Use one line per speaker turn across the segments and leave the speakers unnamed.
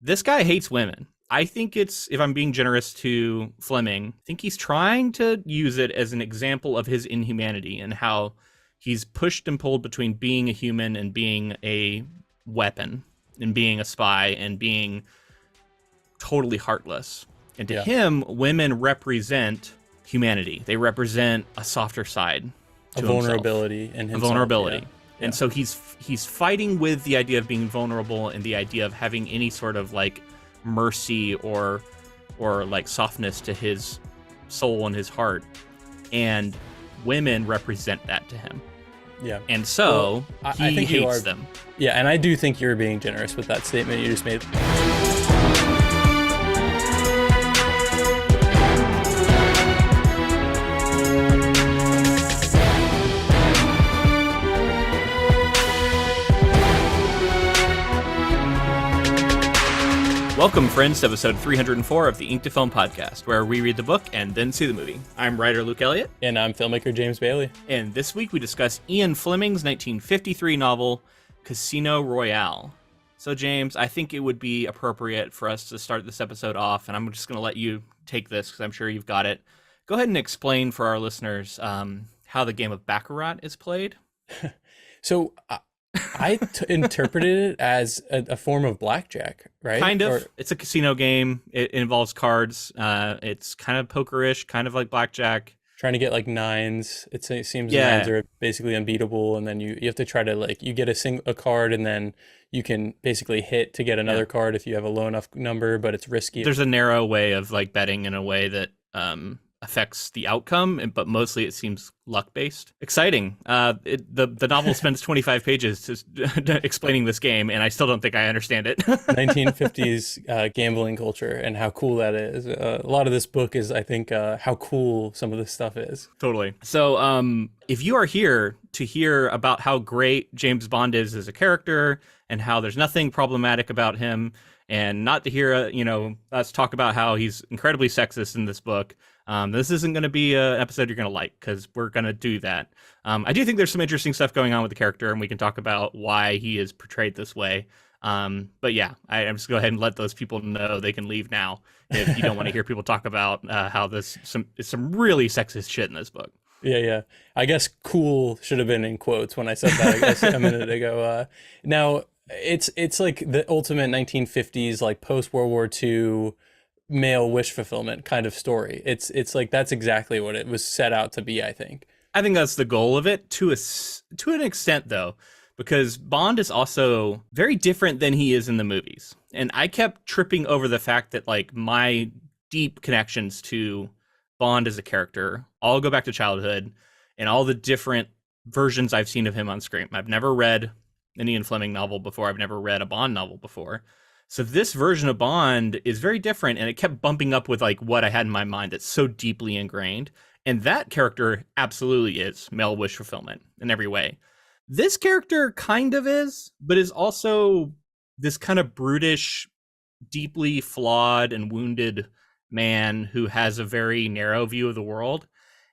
This guy hates women. I think it's, if I'm being generous to Fleming, I think he's trying to use it as an example of his inhumanity and how he's pushed and pulled between being a human and being a weapon and being a spy and being totally heartless. And to him, women represent humanity. They represent a softer side to
a vulnerability in himself.
A vulnerability.
Yeah.
And so he's fighting with the idea of being vulnerable and the idea of having any sort of like mercy or like softness to his soul and his heart. And women represent that to him.
Yeah.
And so
I think
hates them.
Yeah, and I do think you're being generous with that statement you just made.
Welcome, friends, to episode 304 of the Ink to Film podcast, where we read the book and then see the movie. I'm writer Luke Elliott.
And I'm filmmaker James Bailey.
And this week we discuss Ian Fleming's 1953 novel, Casino Royale. So, James, I think it would be appropriate for us to start this episode off, and I'm just going to let you take this because I'm sure you've got it. Go ahead and explain for our listeners how the game of baccarat is played.
So, I interpreted it as a form of blackjack, right?
Kind of. It's a casino game. It involves cards. It's kind of pokerish, kind of like blackjack.
Trying to get like nines. It seems the nines are basically unbeatable, and then you have to try to like you get a card, and then you can basically hit to get another card if you have a low enough number, but it's risky.
There's a narrow way of like betting in a way that affects the outcome, but mostly it seems luck-based. Exciting. The novel spends 25 pages explaining this game, and I still don't think I understand it.
1950s gambling culture and how cool that is. A lot of this book is, I think, how cool some of this stuff is.
Totally. So if you are here to hear about how great James Bond is as a character and how there's nothing problematic about him, and not to hear, us talk about how he's incredibly sexist in this book, this isn't going to be an episode you're going to like, because we're going to do that. I do think there's some interesting stuff going on with the character, and we can talk about why he is portrayed this way. But yeah, I'm just go ahead and let those people know they can leave now if you don't want to hear people talk about how there's some really sexist shit in this book.
Yeah. I guess cool should have been in quotes when I said that, I guess, a minute ago. Now, it's like the ultimate 1950s, like post-World War II male wish fulfillment kind of story. It's like that's exactly what it was set out to be, I think.
I think that's the goal of it to an extent, though, because Bond is also very different than he is in the movies. And I kept tripping over the fact that like my deep connections to Bond as a character all go back to childhood and all the different versions I've seen of him on screen. I've never read an Ian Fleming novel before. I've never read a Bond novel before. So this version of Bond is very different, and it kept bumping up with like what I had in my mind that's so deeply ingrained. And that character absolutely is male wish fulfillment in every way. This character kind of is, but is also this kind of brutish, deeply flawed and wounded man who has a very narrow view of the world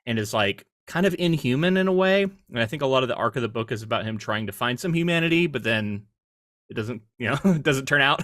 and is like kind of inhuman in a way. And I think a lot of the arc of the book is about him trying to find some humanity, but then it doesn't, it doesn't turn out.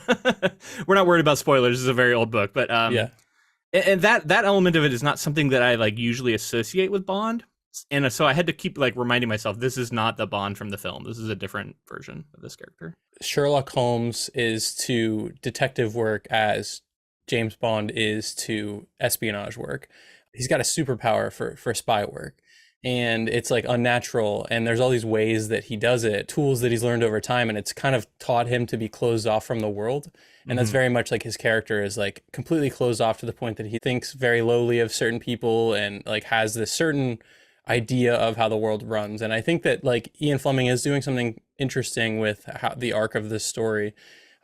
We're not worried about spoilers. This is a very old book, but and that element of it is not something that I like usually associate with Bond. And so I had to keep like reminding myself, this is not the Bond from the film. This is a different version of this character. Sherlock
Holmes is to detective work as James Bond is to espionage work. He's got a superpower for spy work. And it's like unnatural, and there's all these ways that he does it, tools that he's learned over time, and it's kind of taught him to be closed off from the world. And that's very much like his character is like completely closed off to the point that he thinks very lowly of certain people and like has this certain idea of how the world runs. And I think that like Ian Fleming is doing something interesting with how the arc of this story,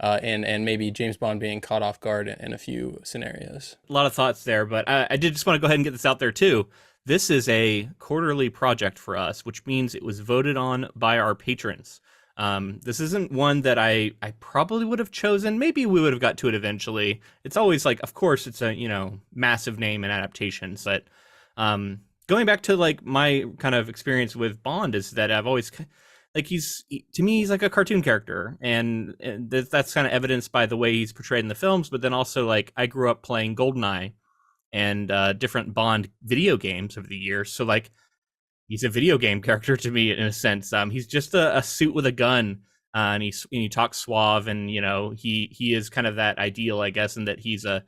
and maybe James Bond being caught off guard in a few scenarios.
A lot of thoughts there, but I did just want to go ahead and get this out there too. This is a quarterly project for us, which means it was voted on by our patrons. This isn't one that I probably would have chosen. Maybe we would have got to it eventually. It's always like, of course, it's a, massive name and adaptations. But going back to like my kind of experience with Bond is that like to me he's like a cartoon character, and that's kind of evidenced by the way he's portrayed in the films. But then also like I grew up playing GoldenEye and different Bond video games over the years, so like he's a video game character to me in a sense. He's just a suit with a gun, and he talks suave, and you know he is kind of that ideal, I guess, in that he's a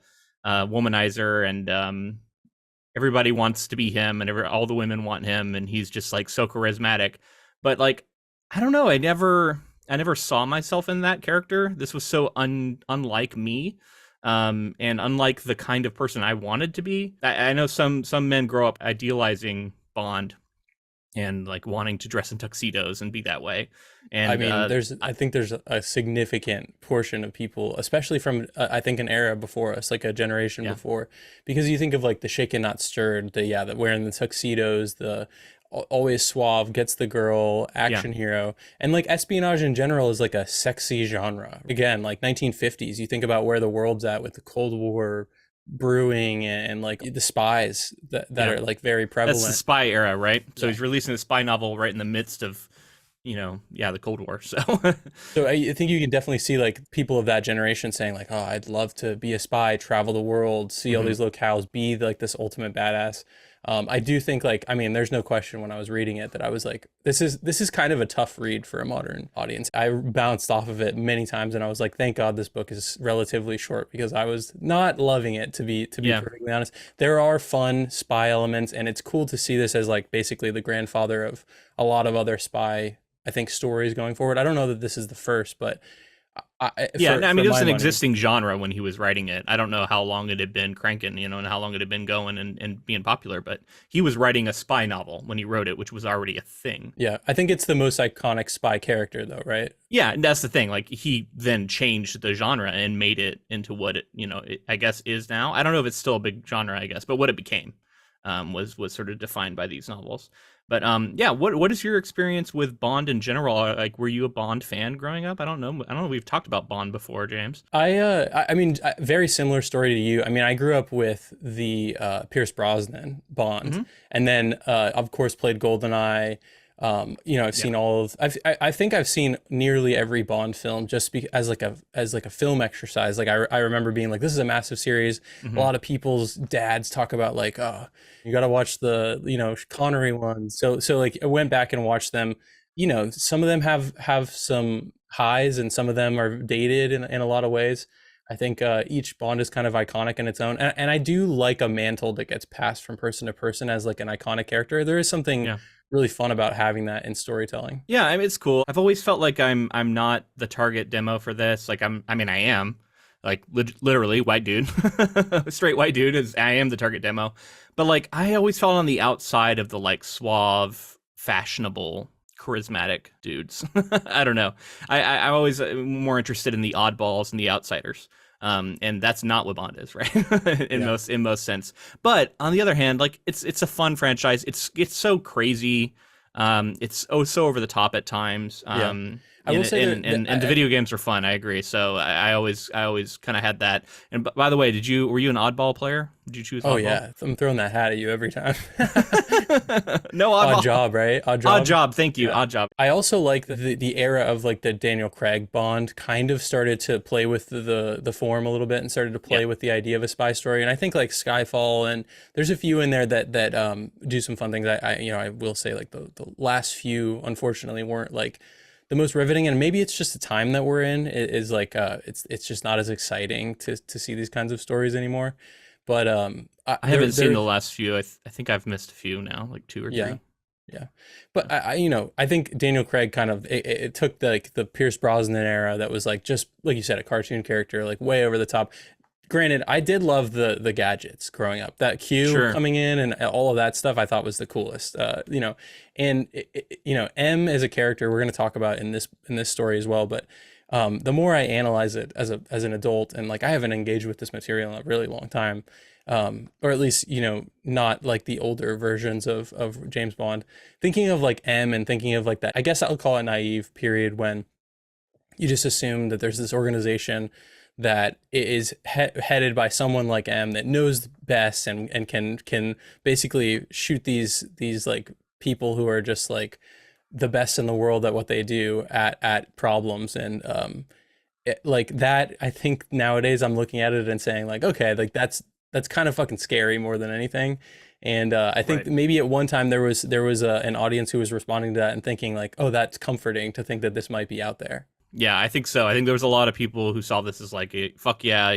womanizer, and everybody wants to be him, and all the women want him, and he's just like so charismatic. But like I don't know, I never saw myself in that character. This was so unlike me. And unlike the kind of person I wanted to be. I know some men grow up idealizing Bond and like wanting to dress in tuxedos and be that way. And
I mean, I think there's a significant portion of people, especially from I think an era before us, like a generation
yeah,
before, because you think of like the shaken not stirred, the wearing the tuxedos, the always suave, gets the girl,
yeah,
action hero, and like espionage in general is like a sexy genre. Again, like 1950s, you think about where the world's at with the Cold War brewing and like the spies that
yeah.
are like very
That's the
prevalent.
spy era, right? So
Yeah.
he's releasing a spy novel right in the midst of, yeah, the Cold War. So
So I think you can definitely see like people of that generation saying like, "Oh, I'd love to be a spy, travel the world, see all
mhm.
these locales, be like this ultimate badass." I do think like, I mean, there's no question when I was reading it that I was like, this is kind of a tough read for a modern audience. I bounced off of it many times, and I was like, thank God this book is relatively short because I was not loving it to be
Yeah,
perfectly honest. There are fun spy elements, and it's cool to see this as like basically the grandfather of a lot of other spy, I think, stories going forward. I don't know that this is the first, but
yeah. I
for
mean, it was
my
an
money,
existing genre when he was writing it. I don't know how long it had been cranking, and how long it had been going and being popular. But he was writing a spy novel when he wrote it, which was already a thing.
yeah, I think it's the most iconic spy character though, right?
Yeah, and that's the thing. Like he then changed the genre and made it into what it I guess is now. I don't know if it's still a big genre, I guess, but what it became was sort of defined by these novels. But yeah, what is your experience with Bond in general? Like, were you a Bond fan growing up? I don't know. I don't know. We've talked about Bond before, James.
I mean, very similar story to you. I mean, I grew up with the Pierce Brosnan Bond,
Hmm.
and then of course played GoldenEye. I've
Yeah.
seen all of. I think I've seen nearly every Bond film just as like a film exercise. Like I remember being like, this is a massive series. A
Hmm.
lot of people's dads talk about like, oh, you got to watch the Connery ones. So like I went back and watched them. Some of them have some highs and some of them are dated in a lot of ways. I think each Bond is kind of iconic in its own, and I do like a mantle that gets passed from person to person as like an iconic character. There is something
Yeah.
really fun about having that in storytelling.
Yeah, I mean, it's cool. I've always felt like I'm not the target demo for this. Like I mean, I am like literally white dude, straight white dude. I am the target demo, but like I always felt on the outside of the like suave, fashionable, charismatic dudes. I don't know. I'm always more interested in the oddballs and the outsiders. And that's not what Bond is, right? in
Yeah.
most sense. But on the other hand, like it's a fun franchise. It's so crazy. It's so over the top at times.
Yeah. I will
And
say
and the video games are fun. I agree. So I always kind of had that. And by the way, were you an oddball player? Did you choose
oh
oddball?
yeah, I'm throwing that hat at you every time.
No
Odd
oddball.
job, right? Odd
Odd
job.
job. Thank you.
Yeah.
Odd job.
I also like the era of like the Daniel Craig Bond kind of started to play with the form a little bit and started to
Yeah.
play with the idea of a spy story. And I think like Skyfall and there's a few in there that do some fun things. I will say like the last few unfortunately weren't like the most riveting, and maybe it's just the time that we're in is like it's just not as exciting to see these kinds of stories anymore. But
I haven't seen the last few. I think I've missed a few now, like two or
yeah.
three.
Yeah, but I think Daniel Craig kind of it took the Pierce Brosnan era that was like just like you said a cartoon character like way over the top. Granted, I did love the gadgets growing up. That Q
Sure.
coming in and all of that stuff I thought was the coolest. And M as a character we're going to talk about in this story as well. But the more I analyze it as an adult and like I haven't engaged with this material in a really long time, or at least not like the older versions of James Bond. Thinking of like M and thinking of like that, I guess I'll call it naive period when you just assume that there's this organization that is headed by someone like M that knows best and can basically shoot these like people who are just like the best in the world at what they do at problems. And like that, I think nowadays I'm looking at it and saying like, okay, like that's kind of fucking scary more than anything. And I think
Right.
maybe at one time there was an audience who was responding to that and thinking like, oh, that's comforting to think that this might be out there.
Yeah, I think so. I think there was a lot of people who saw this as like, fuck yeah,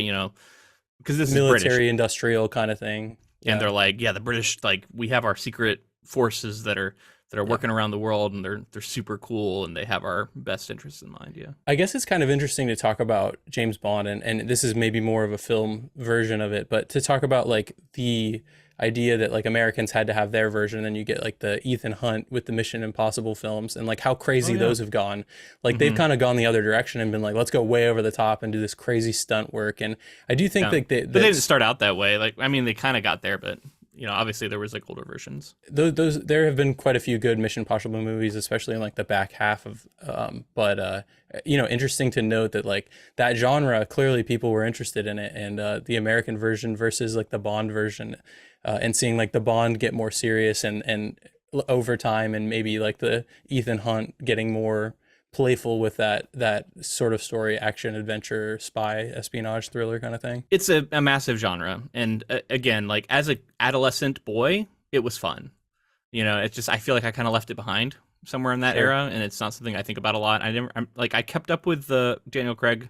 because this is British.
Military industrial kind of thing.
And
Yeah.
they're like, yeah, the British, like, we have our secret forces that are
Yeah.
working around the world, and they're super cool, and they have our best interests in mind. Yeah.
I guess it's kind of interesting to talk about James Bond, and this is maybe more of a film version of it, but to talk about like the idea that like Americans had to have their version, and then you get like the Ethan Hunt with the Mission Impossible films, and like how
Oh
crazy
yeah.
those have gone. Like they've
Hmm.
kind of gone the other direction and been like, let's go way over the top and do this crazy stunt work. And I do think
Yeah.
that
But they didn't
that's
start out that way. Like, I mean, they kind of got there, but obviously there was like older versions.
those there have been quite a few good Mission Impossible movies, especially in like the back half of but interesting to note that like that genre clearly people were interested in it, and the American version versus like the Bond version, and seeing like the Bond get more serious and over time, and maybe like the Ethan Hunt getting more playful with that sort of story, action adventure spy espionage thriller kind of thing.
It's a massive genre, and again, like as a adolescent boy, it was fun. It's just I feel like I kind of left it behind somewhere in that
Sure.
era, and it's not something I think about a lot. I kept up with the Daniel Craig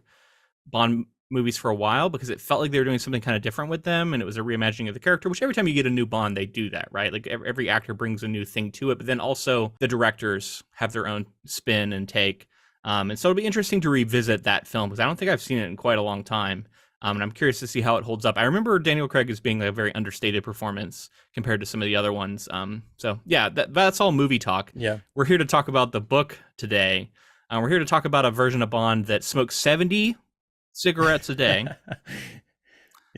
Bond movies for a while because it felt like they were doing something kind of different with them, and it was a reimagining of the character, which every time you get a new Bond they do that, right? Like every actor brings a new thing to it, but then also the directors have their own spin and take. And so it'll be interesting to revisit that film because I don't think I've seen it in quite a long time. And I'm curious to see how it holds up. I remember Daniel Craig as being a very understated performance compared to some of the other ones. So yeah, that's all movie talk.
Yeah.
We're here to talk about the book today. We're here to talk about a version of Bond that smokes 70 cigarettes a day.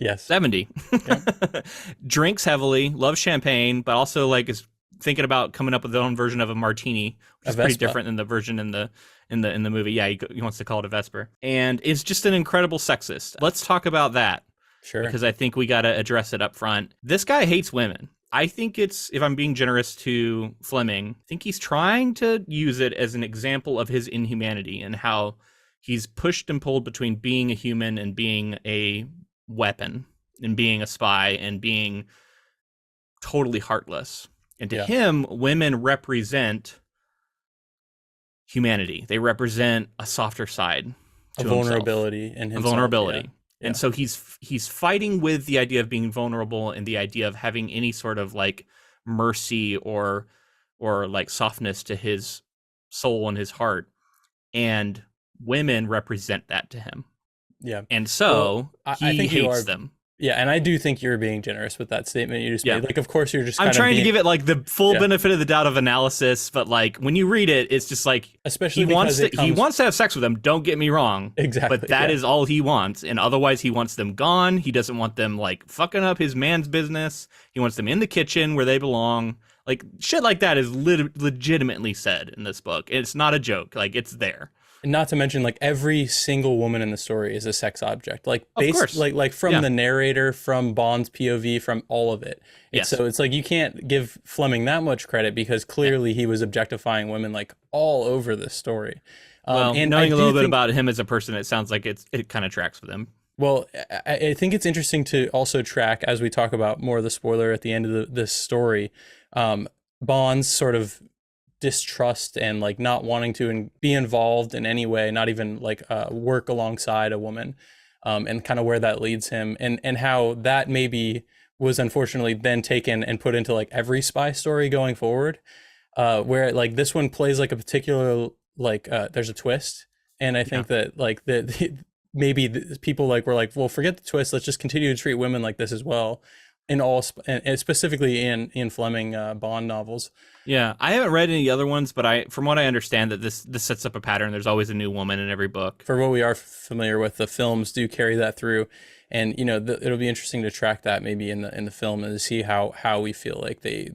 Yes.
70.
Yep.
Drinks heavily, loves champagne, but also like is thinking about coming up with their own version of a martini, which
A
is pretty
Vespa.
different than the version in the movie. Yeah, he wants to call it a Vesper. And it's just an incredible sexist. Let's talk about that
Sure.
because I think we got to address it up front. This guy hates women. I think it's, if I'm being generous to Fleming, I think he's trying to use it as an example of his inhumanity and how he's pushed and pulled between being a human and being a weapon and being a spy and being totally heartless. And to
Yeah.
him, women represent humanity. They represent a softer side
A
to himself.
vulnerability in
A
himself.
vulnerability.
Yeah.
And so he's fighting with the idea of being vulnerable and the idea of having any sort of like mercy or like softness to his soul and his heart. And women represent that to him.
Yeah.
And so
I
he
think you
hates
are
them.
Yeah, and I do think you're being generous with that statement you just
Yeah.
made. Like, of course, you're just
I'm
kind of
trying to
being,
give it like the full
Yeah.
benefit of the doubt of analysis, but like when you read it, it's just like
especially
he wants
because
to
it
he
comes
wants to have sex with them. Don't get me wrong,
exactly.
but that
yeah.
is all he wants, and otherwise he wants them gone. He doesn't want them like fucking up his man's business. He wants them in the kitchen where they belong. Like shit like that is legitimately said in this book. It's not a joke. Like it's there.
And not to mention, like every single woman in the story is a sex object. Like
Of course.
like from
Yeah.
the narrator, from Bond's POV, from all of it.
Yes.
So it's like you can't give Fleming that much credit because clearly he was objectifying women like all over this story.
Well,
and
knowing
I
a little
do
bit
think-
about him as a person, it sounds like it kind of tracks with him.
Well, I think it's interesting to also track as we talk about more of the spoiler at the end of this story, Bond's sort of distrust and like not wanting to be involved in any way, not even like work alongside a woman, and kind of where that leads him, and how that maybe was unfortunately then taken and put into like every spy story going forward, where like this one plays like a particular like there's a twist, and I think that like maybe people like were like, well, forget the twist, let's just continue to treat women like this as well, in all and specifically in Fleming Bond novels.
Yeah, I haven't read any other ones, but from what I understand, that this sets up a pattern. There's always a new woman in every book.
For what we are familiar with, the films do carry that through, and it'll be interesting to track that maybe in the film and to see how we feel like they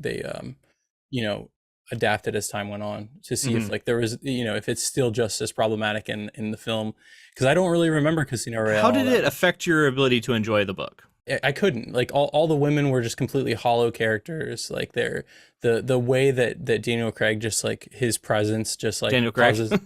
adapted as time went on, to see if like there was if it's still just as problematic in the film, because I don't really remember Casino Royale.
How did
all that
it
much.
affect your ability to enjoy the book?
I couldn't. Like all the women were just completely hollow characters. Like they're the way that Daniel Craig just like his presence just like
Daniel Craig.
causes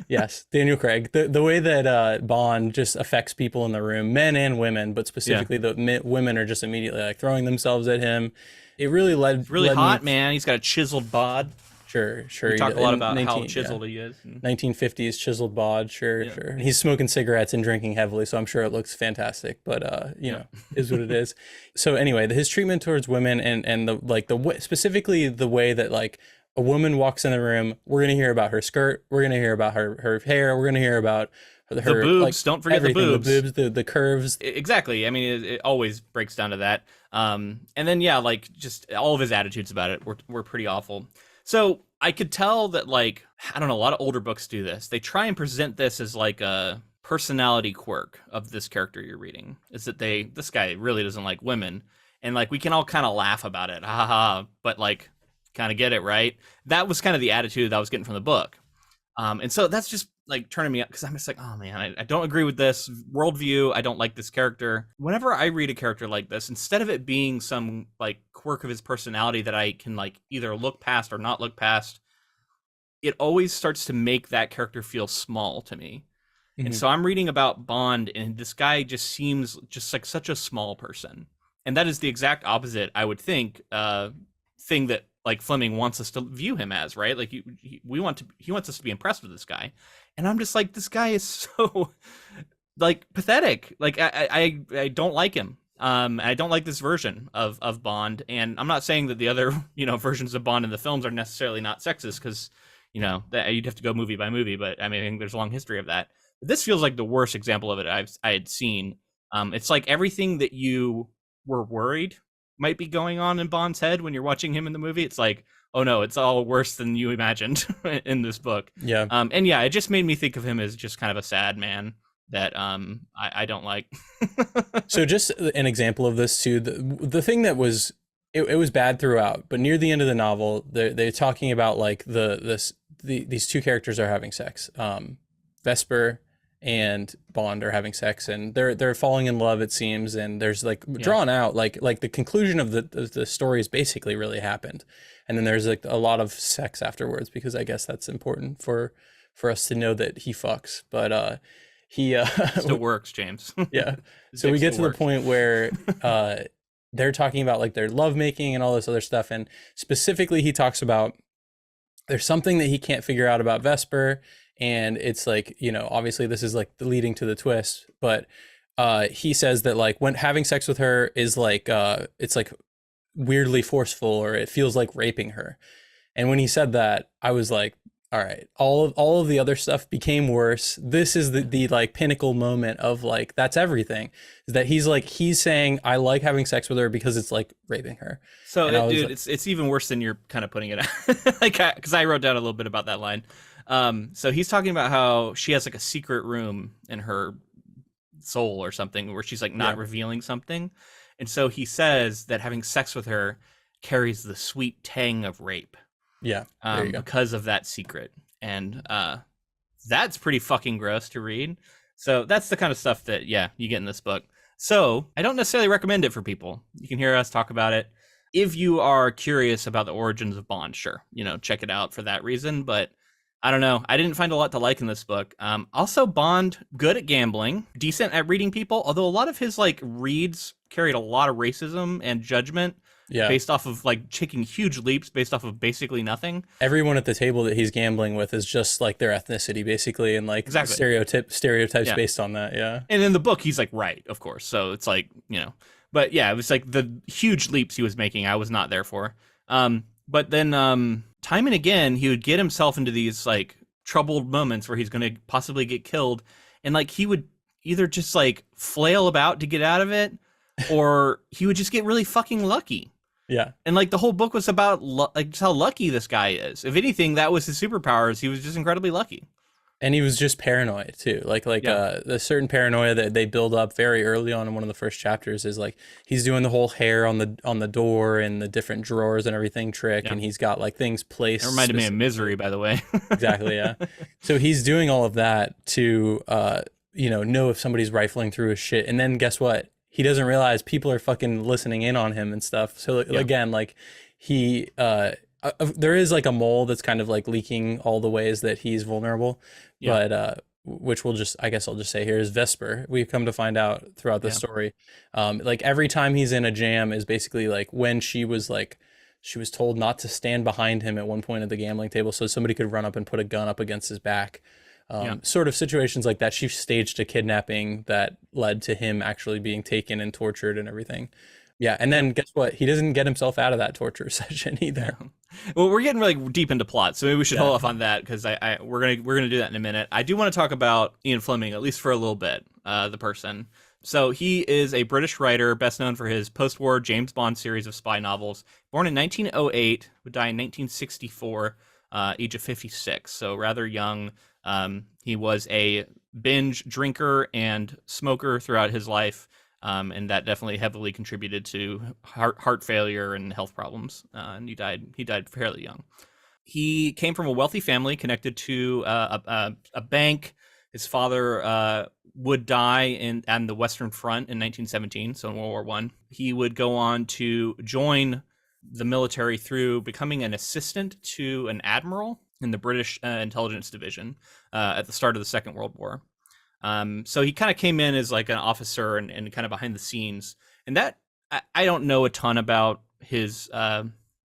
yes, Daniel Craig. The way that Bond just affects people in the room, men and women, but
Yeah.
specifically women are just immediately like throwing themselves at him. It really led
Really
led
hot,
me,
man. He's got a chiseled bod.
sure,
We
he
talk
did.
a lot
In
about how
19
chiseled he is.
1950s chiseled bod, sure,
Yeah.
sure. He's smoking cigarettes and drinking heavily, so I'm sure it looks fantastic. But you know, is what it is. So anyway, his treatment towards women and the like specifically the way that like a woman walks in the room, we're gonna hear about her skirt, we're gonna hear about her hair, we're gonna hear about her
The boobs,
like,
don't forget the
everything,
boobs.
the curves.
Exactly. I mean, it always breaks down to that. And then yeah, like just all of his attitudes about it were pretty awful. So I could tell that like I don't know, a lot of older books do this. They try and present this as like a personality quirk of this character you're reading. Is that this guy really doesn't like women, and like we can all kind of laugh about it, ha ha ha. But like, kind of get it, right? That was kind of the attitude that I was getting from the book. And so that's just like turning me up because I'm just like, oh man, I don't agree with this worldview. I don't like this character. Whenever I read a character like this, instead of it being some like quirk of his personality that I can like either look past or not look past, it always starts to make that character feel small to me. And so I'm reading about Bond, and this guy just seems just like such a small person. And that is the exact opposite, I would think, thing that like Fleming wants us to view him as, right? Like he wants us to be impressed with this guy, and I'm just like, this guy is so like pathetic. Like I don't like him. I don't like this version of Bond, and I'm not saying that the other versions of Bond in the films are necessarily not sexist, because that you'd have to go movie by movie. But I mean, I think there's a long history of that. But this feels like the worst example of it I had seen. It's like everything that you were worried might be going on in Bond's head when you're watching him in the movie. It's like, oh no, it's all worse than you imagined in this book.
Yeah.
And yeah, it just made me think of him as just kind of a sad man that I don't like.
So just an example of this too, the thing that was it was bad throughout, but near the end of the novel, they're talking about like these two characters are having sex. Vesper and Bond are having sex, and they're falling in love, it seems, and there's like drawn out like the conclusion of the story is basically really happened, and then there's like a lot of sex afterwards, because I guess that's important for us to know that he fucks, but he
still works, James.
Yeah. So we get to the point where they're talking about like their lovemaking and all this other stuff, and specifically he talks about there's something that he can't figure out about Vesper. And it's like, obviously this is like leading to the twist, but he says that like when having sex with her is like, it's like weirdly forceful, or it feels like raping her. And when he said that, I was like, all right, all of the other stuff became worse. This is the like pinnacle moment of like, that's everything. Is that he's saying, I like having sex with her because it's like raping her.
So dude,
like,
it's even worse than you're kind of putting it out. Like, because I wrote down a little bit about that line. So he's talking about how she has like a secret room in her soul or something where she's like not revealing something. And so he says that having sex with her carries the sweet tang of rape.
Yeah. There you go.
Because of that secret. And that's pretty fucking gross to read. So that's the kind of stuff that, you get in this book. So I don't necessarily recommend it for people. You can hear us talk about it. If you are curious about the origins of Bond, sure, check it out for that reason. But I don't know. I didn't find a lot to like in this book. Also, Bond, good at gambling, decent at reading people, although a lot of his like reads carried a lot of racism and judgment based off of like taking huge leaps based off of basically nothing.
Everyone at the table that he's gambling with is just like their ethnicity, basically, and like stereotypes based on that. Yeah.
And in the book, he's like, right, of course. So it's like, but yeah, it was like the huge leaps he was making, I was not there for. But then time and again, he would get himself into these like troubled moments where he's going to possibly get killed. And like he would either just like flail about to get out of it, or he would just get really fucking lucky.
Yeah.
And like the whole book was about like just how lucky this guy is. If anything, that was his superpowers. He was just incredibly lucky.
And he was just paranoid too. Like the certain paranoia that they build up very early on in one of the first chapters is like he's doing the whole hair on the door and the different drawers and everything trick, and he's got like things placed.
It reminded me of Misery, by the way.
Exactly, yeah. So he's doing all of that to know if somebody's rifling through his shit, and then guess what? he doesn't realize people are fucking listening in on him and stuff. So
Yeah.
again, like he there is like a mole that's kind of like leaking all the ways that he's vulnerable,
Yeah.
but which we'll just, I guess I'll just say here, is Vesper. We've come to find out throughout the
Yeah.
story, like every time he's in a jam is basically like when she was told not to stand behind him at one point at the gambling table so somebody could run up and put a gun up against his back.
Yeah.
Sort of situations like that. She staged a kidnapping that led to him actually being taken and tortured and everything. Yeah, and then guess what? He doesn't get himself out of that torture session either.
Well, we're getting really deep into plot, so maybe we should
Yeah.
hold off on that because we're gonna do that in a minute. I do want to talk about Ian Fleming at least for a little bit. The person. So he is a British writer, best known for his post-war James Bond series of spy novels. Born in 1908, would die in 1964, age of 56, so rather young. He was a binge drinker and smoker throughout his life, and that definitely heavily contributed to heart failure and health problems. And he died fairly young. He came from a wealthy family connected to a bank. His father would die on the Western Front in 1917, so in World War I. He would go on to join the military through becoming an assistant to an admiral in the British intelligence division at the start of the Second World War. So he kind of came in as like an officer and kind of behind the scenes. And that, I don't know a ton about his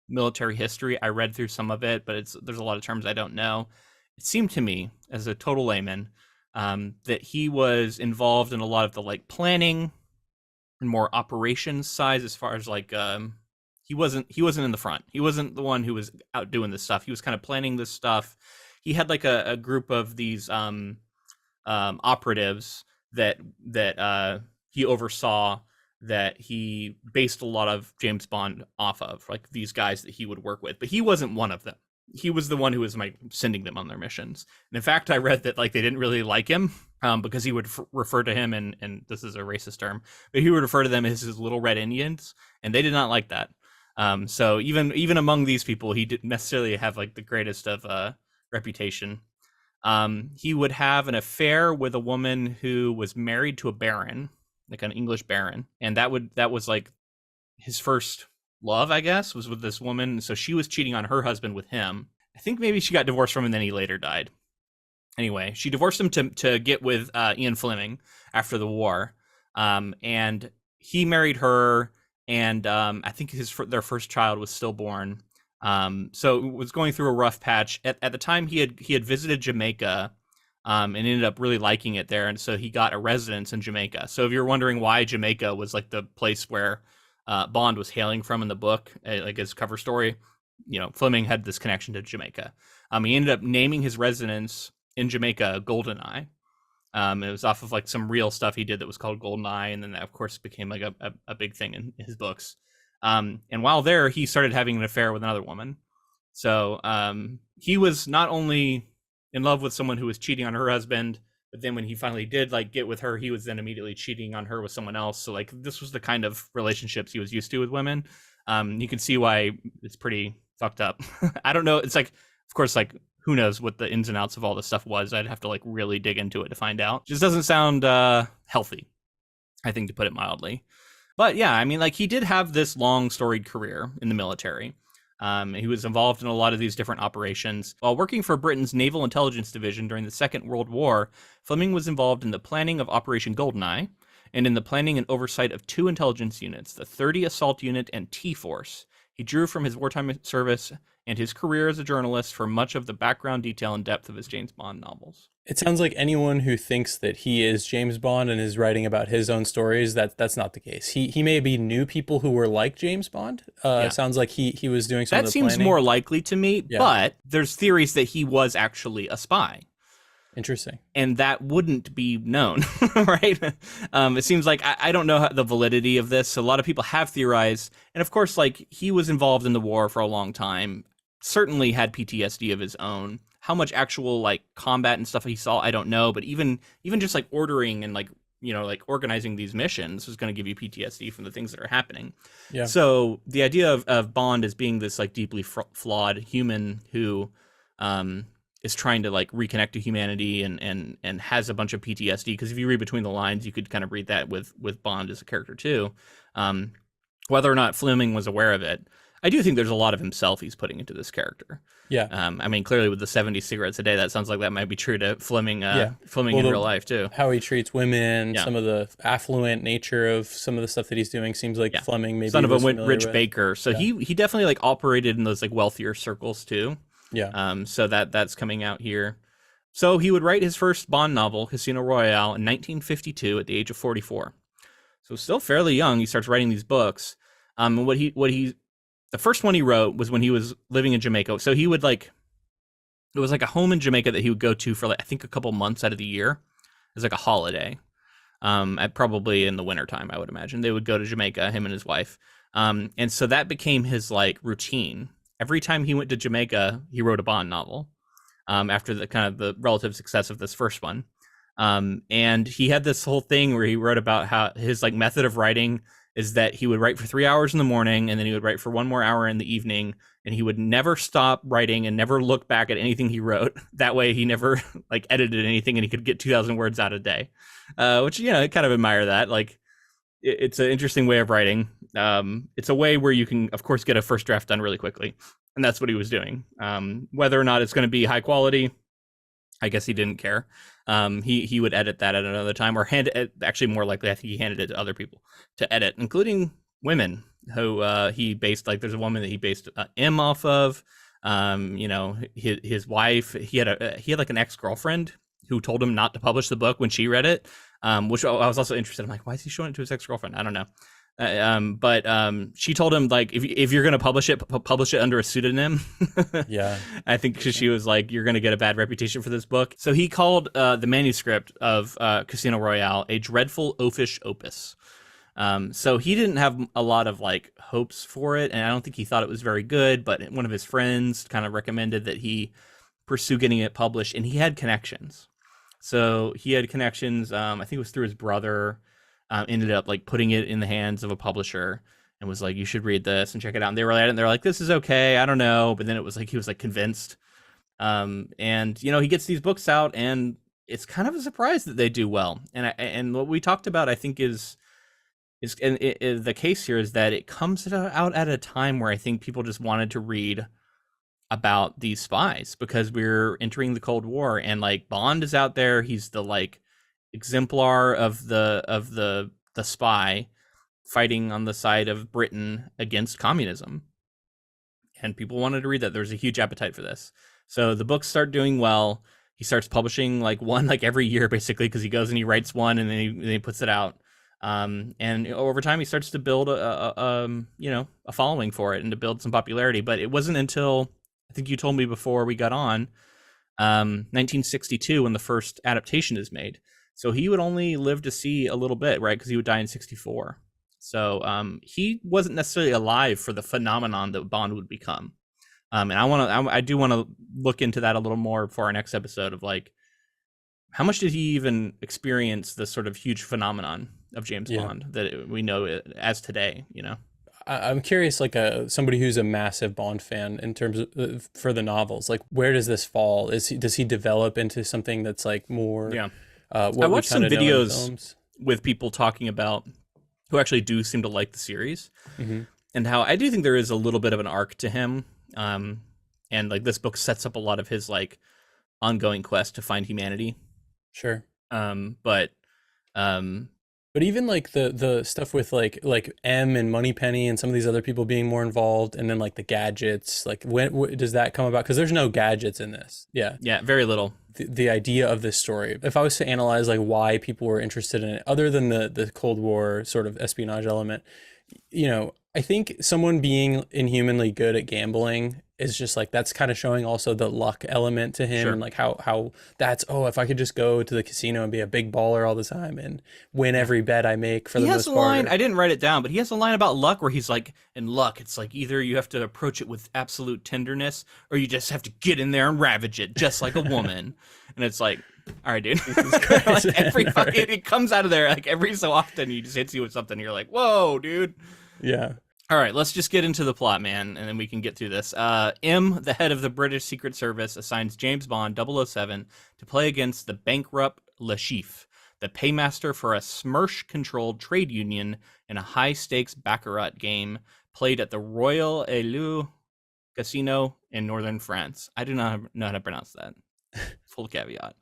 military history. I read through some of it, but there's a lot of terms I don't know. It seemed to me, as a total layman, that he was involved in a lot of the like planning and more operations side, as far as like he wasn't in the front. He wasn't the one who was out doing this stuff. He was kind of planning this stuff. He had like a group of these operatives that he oversaw, that he based a lot of James Bond off of, like these guys that he would work with. But he wasn't one of them. He was the one who was like sending them on their missions. And in fact, I read that like they didn't really like him because he would refer to him, and this is a racist term, but he would refer to them as his little red Indians, and they did not like that. So even among these people, he didn't necessarily have like the greatest of reputation. He would have an affair with a woman who was married to a baron, like an English baron, and that was like his first love, I guess, was with this woman. So she was cheating on her husband with him. I think maybe she got divorced from him, and then he later died. Anyway, she divorced him to get with Ian Fleming after the war, and he married her, and I think their first child was stillborn. So was going through a rough patch. At the time, he had visited Jamaica, and ended up really liking it there, and so he got a residence in Jamaica. So if you're wondering why Jamaica was like the place where Bond was hailing from in the book, like his cover story, Fleming had this connection to Jamaica. He ended up naming his residence in Jamaica Goldeneye. It was off of like some real stuff he did that was called Goldeneye, and then that of course became like a big thing in his books. And while there, he started having an affair with another woman. So he was not only in love with someone who was cheating on her husband, but then when he finally did like get with her, he was then immediately cheating on her with someone else. So like this was the kind of relationships he was used to with women. You can see why it's pretty fucked up. I don't know. It's like, of course, like who knows what the ins and outs of all this stuff was. I'd have to like really dig into it to find out. Just doesn't sound healthy, I think, to put it mildly. But yeah, I mean, like he did have this long storied career in the military. He was involved in a lot of these different operations. While working for Britain's Naval Intelligence Division during the Second World War, Fleming was involved in the planning of Operation Goldeneye and in the planning and oversight of two intelligence units, the 30 Assault Unit and T-Force. He drew from his wartime service and his career as a journalist for much of the background detail and depth of his James Bond novels.
It sounds like anyone who thinks that he is James Bond and is writing about his own stories, that's not the case. He maybe knew people who were like James Bond. It sounds like he was doing some of the planning.
That seems more likely to me, but there's theories that he was actually a spy.
Interesting.
And that wouldn't be known, right? It seems like, I don't know the validity of this. A lot of people have theorized. And of course, like he was involved in the war for a long time, certainly had PTSD of his own. How much actual like combat and stuff he saw, I don't know. But even just like ordering and like, like organizing these missions is going to give you PTSD from the things that are happening. Yeah. So the idea of Bond as being this like deeply flawed human who is trying to like reconnect to humanity and has a bunch of PTSD. Because if you read between the lines, you could kind of read that with Bond as a character too. Whether or not Fleming was aware of it, I do think there's a lot of himself he's putting into this character.
Yeah.
I mean, clearly with the 70 cigarettes a day, that sounds like that might be true to Fleming. Fleming
Well,
in real life too.
How he treats women,
Yeah.
some of the affluent nature of some of the stuff that he's doing seems like Fleming maybe
son of a
was familiar
rich
with.
baker, so he definitely like operated in those like wealthier circles too.
Yeah.
So that's coming out here. So he would write his first Bond novel, Casino Royale, in 1952 at the age of 44. So still fairly young. He starts writing these books. And the first one he wrote was when he was living in Jamaica. So he would like, it was like a home in Jamaica that he would go to for like, I think a couple months out of the year as like a holiday. At probably in the wintertime, I would imagine. They would go to Jamaica, him and his wife. And so that became his like routine. Every time he went to Jamaica, he wrote a Bond novel. After the kind of the relative success of this first one. And he had this whole thing where he wrote about how his like method of writing is that he would write for 3 hours in the morning and then he would write for 1 more hour in the evening, and he would never stop writing and never look back at anything he wrote. That way he never like edited anything and he could get 2,000 words out a day, which, you know, I kind of admire that. Like it's an interesting way of writing. It's a way where you can, of course, get a first draft done really quickly. And that's what he was doing. Whether or not it's going to be high quality, I guess he didn't care. He would edit that at another time, or hand it, actually more likely, I think he handed it to other people to edit, including women who he based, like there's a woman that he based M off of. You know, his wife, he had like an ex-girlfriend who told him not to publish the book when she read it, which I was also interested. I'm like, why is he showing it to his ex-girlfriend? I don't know. But she told him, like, if you're going to publish it under a pseudonym.
Yeah.
I think because she was like, you're going to get a bad reputation for this book. So he called the manuscript of Casino Royale a dreadful oafish opus. So he didn't have a lot of like hopes for it, and I don't think he thought it was very good, but one of his friends kind of recommended that he pursue getting it published, and he had connections. So he had connections, I think it was through his brother, ended up like putting it in the hands of a publisher and was like, you should read this and check it out. And they were at it and they're like, this is okay, I don't know. But then it was like, he was like convinced. And, you know, he gets these books out and it's kind of a surprise that they do well. And what we talked about, I think is the case here is that it comes out at a time where I think people just wanted to read about these spies because we're entering the Cold War, and like Bond is out there. He's the like exemplar of the spy fighting on the side of Britain against communism, and people wanted to read that. There's a huge appetite for this, so the books start doing well. He starts publishing like one like every year basically, because he goes and he writes one and then he puts it out, and over time he starts to build a following for it and to build some popularity. But it wasn't until, I think you told me before we got on, 1962 when the first adaptation is made. So he would only live to see a little bit, right? Because he would die in 64. So he wasn't necessarily alive for the phenomenon that Bond would become. And I do want to look into that a little more for our next episode of like, how much did he even experience this sort of huge phenomenon of James Bond that we know it as today, you know?
I'm curious, like somebody who's a massive Bond fan in terms of for the novels, like where does this fall? Does he develop into something that's like more?
Yeah.
What
I watched some videos
films?
with people talking about who actually do seem to like the series,
Mm-hmm.
and how I do think there is a little bit of an arc to him. And like this book sets up a lot of his like ongoing quest to find humanity.
Sure.
But
even like the stuff with like M and Moneypenny and some of these other people being more involved, and then like the gadgets, like when does that come about? Because there's no gadgets in this. Yeah,
very little.
The idea of this story, if I was to analyze like why people were interested in it, other than the Cold War sort of espionage element, you know, I think someone being inhumanly good at gambling is just like, that's kind of showing also the luck element to him. Sure. And like how that's, if I could just go to the casino and be a big baller all the time and win every bet I make for the most part.
He has a line, I didn't write it down, but he has a line about luck where he's like, in luck, it's like either you have to approach it with absolute tenderness or you just have to get in there and ravage it just like a woman. And it's like, all right, dude. Like every fucking, it comes out of there like every so often, he just hits you with something. You're like, whoa, dude.
Yeah.
All right, let's just get into the plot, man, and then we can get through this. M, the head of the British Secret Service, assigns James Bond 007 to play against the bankrupt Le Chiffre, the paymaster for a Smersh-controlled trade union in a high-stakes baccarat game played at the Royale Casino in northern France. I do not know how to pronounce that. Full caveat.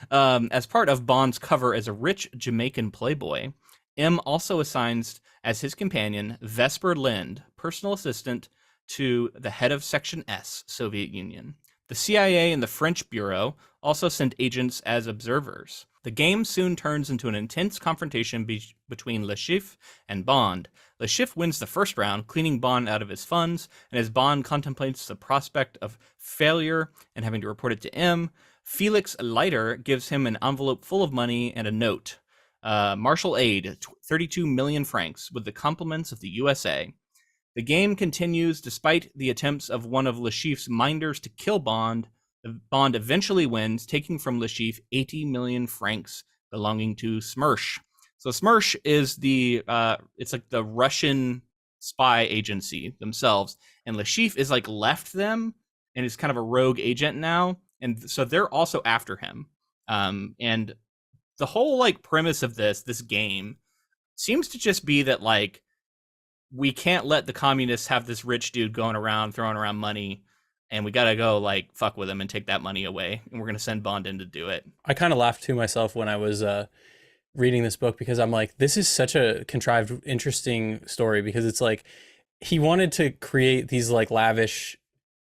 As part of Bond's cover as a rich Jamaican playboy, M also assigns as his companion Vesper Lind, personal assistant to the head of Section S, Soviet Union. The CIA and the French Bureau also send agents as observers. The game soon turns into an intense confrontation between Le Chiffre and Bond. Le Chiffre wins the first round, cleaning Bond out of his funds, and as Bond contemplates the prospect of failure and having to report it to M, Felix Leiter gives him an envelope full of money and a note. Martial aid, 32 million francs, with the compliments of the USA. The game continues despite the attempts of one of Le Chiffre's minders to kill Bond. Bond eventually wins, taking from Le Chiffre 80 million francs belonging to Smersh. So Smersh is it's like the Russian spy agency themselves, and Le Chiffre is like left them and is kind of a rogue agent now, and so they're also after him. And the whole like premise of this game seems to just be that like we can't let the communists have this rich dude going around throwing around money, and we gotta go like fuck with him and take that money away, and we're gonna send Bond in to do it.
I kind of laughed to myself when I was reading this book, because I'm like, this is such a contrived, interesting story, because it's like he wanted to create these like lavish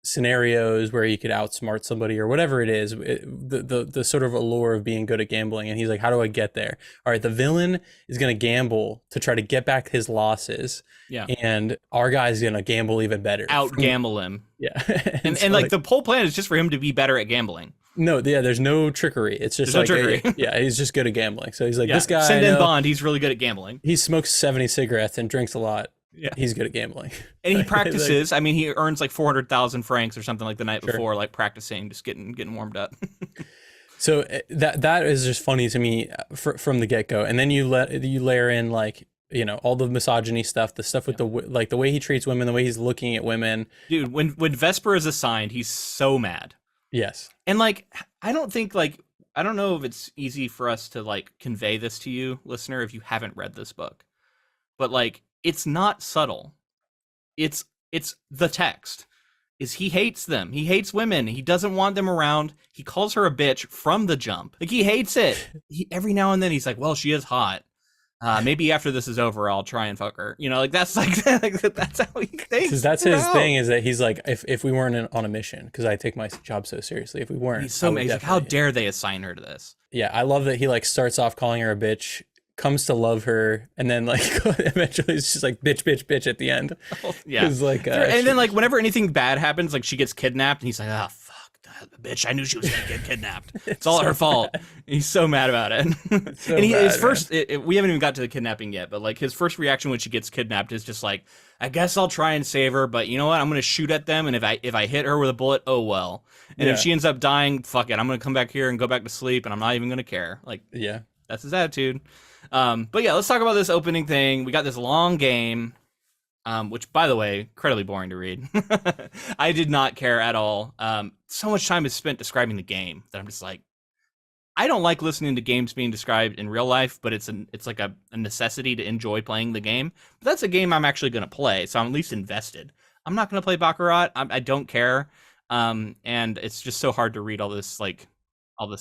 scenarios where he could outsmart somebody or whatever it is, the sort of allure of being good at gambling. And he's like, how do I get there? All right, the villain is going to gamble to try to get back his losses.
Yeah.
And our guy's going to gamble even better.
Out gamble him.
Yeah.
and so like the whole plan is just for him to be better at gambling.
No, yeah, there's no trickery. It's just
there's
like,
no trickery.
Yeah, he's just good at gambling. So he's like, this guy.
Send in Bond. He's really good at gambling.
He smokes 70 cigarettes and drinks a lot.
Yeah,
he's good at gambling.
And he practices. I mean, he earns like 400,000 francs or something like the night
Sure.
before, like practicing, just getting warmed up.
So that is just funny to me from the get go. And then you layer in like, you know, all the misogyny stuff, the stuff with the way he treats women, the way he's looking at women.
Dude, when Vesper is assigned, he's so mad.
Yes.
And like, I don't know if it's easy for us to like convey this to you, listener, if you haven't read this book, but like, it's not subtle. It's the text. Is he hates them. He hates women. He doesn't want them around. He calls her a bitch from the jump. Like, he hates it. Every now and then he's like, well, she is hot. Maybe after this is over, I'll try and fuck her. You know, like that's that's how he thinks.
Because that's his thing, is that he's like, if we weren't on a mission, because I take my job so seriously. If we weren't,
he's so amazing. Like, how dare they assign her to this?
Yeah, I love that he like starts off calling her a bitch, comes to love her, and then like eventually it's just like bitch at the end.
Oh, yeah.
Like,
and then like whenever anything bad happens, like she gets kidnapped, and he's like, oh fuck, that bitch! I knew she was gonna get kidnapped. It's all her fault. And he's so mad about it.
So
and
his
first, we haven't even got to the kidnapping yet, but like his first reaction when she gets kidnapped is just like, I guess I'll try and save her, but you know what? I'm gonna shoot at them, and if I hit her with a bullet, oh well. And if she ends up dying, fuck it, I'm gonna come back here and go back to sleep, and I'm not even gonna care. Like,
yeah,
that's his attitude. But yeah, let's talk about this opening thing. We got this long game, which, by the way, incredibly boring to read. I did not care at all. So much time is spent describing the game that I'm just like, I don't like listening to games being described in real life, but it's like a necessity to enjoy playing the game. But that's a game I'm actually going to play, so I'm at least invested. I'm not going to play baccarat. I don't care. And it's just so hard to read all this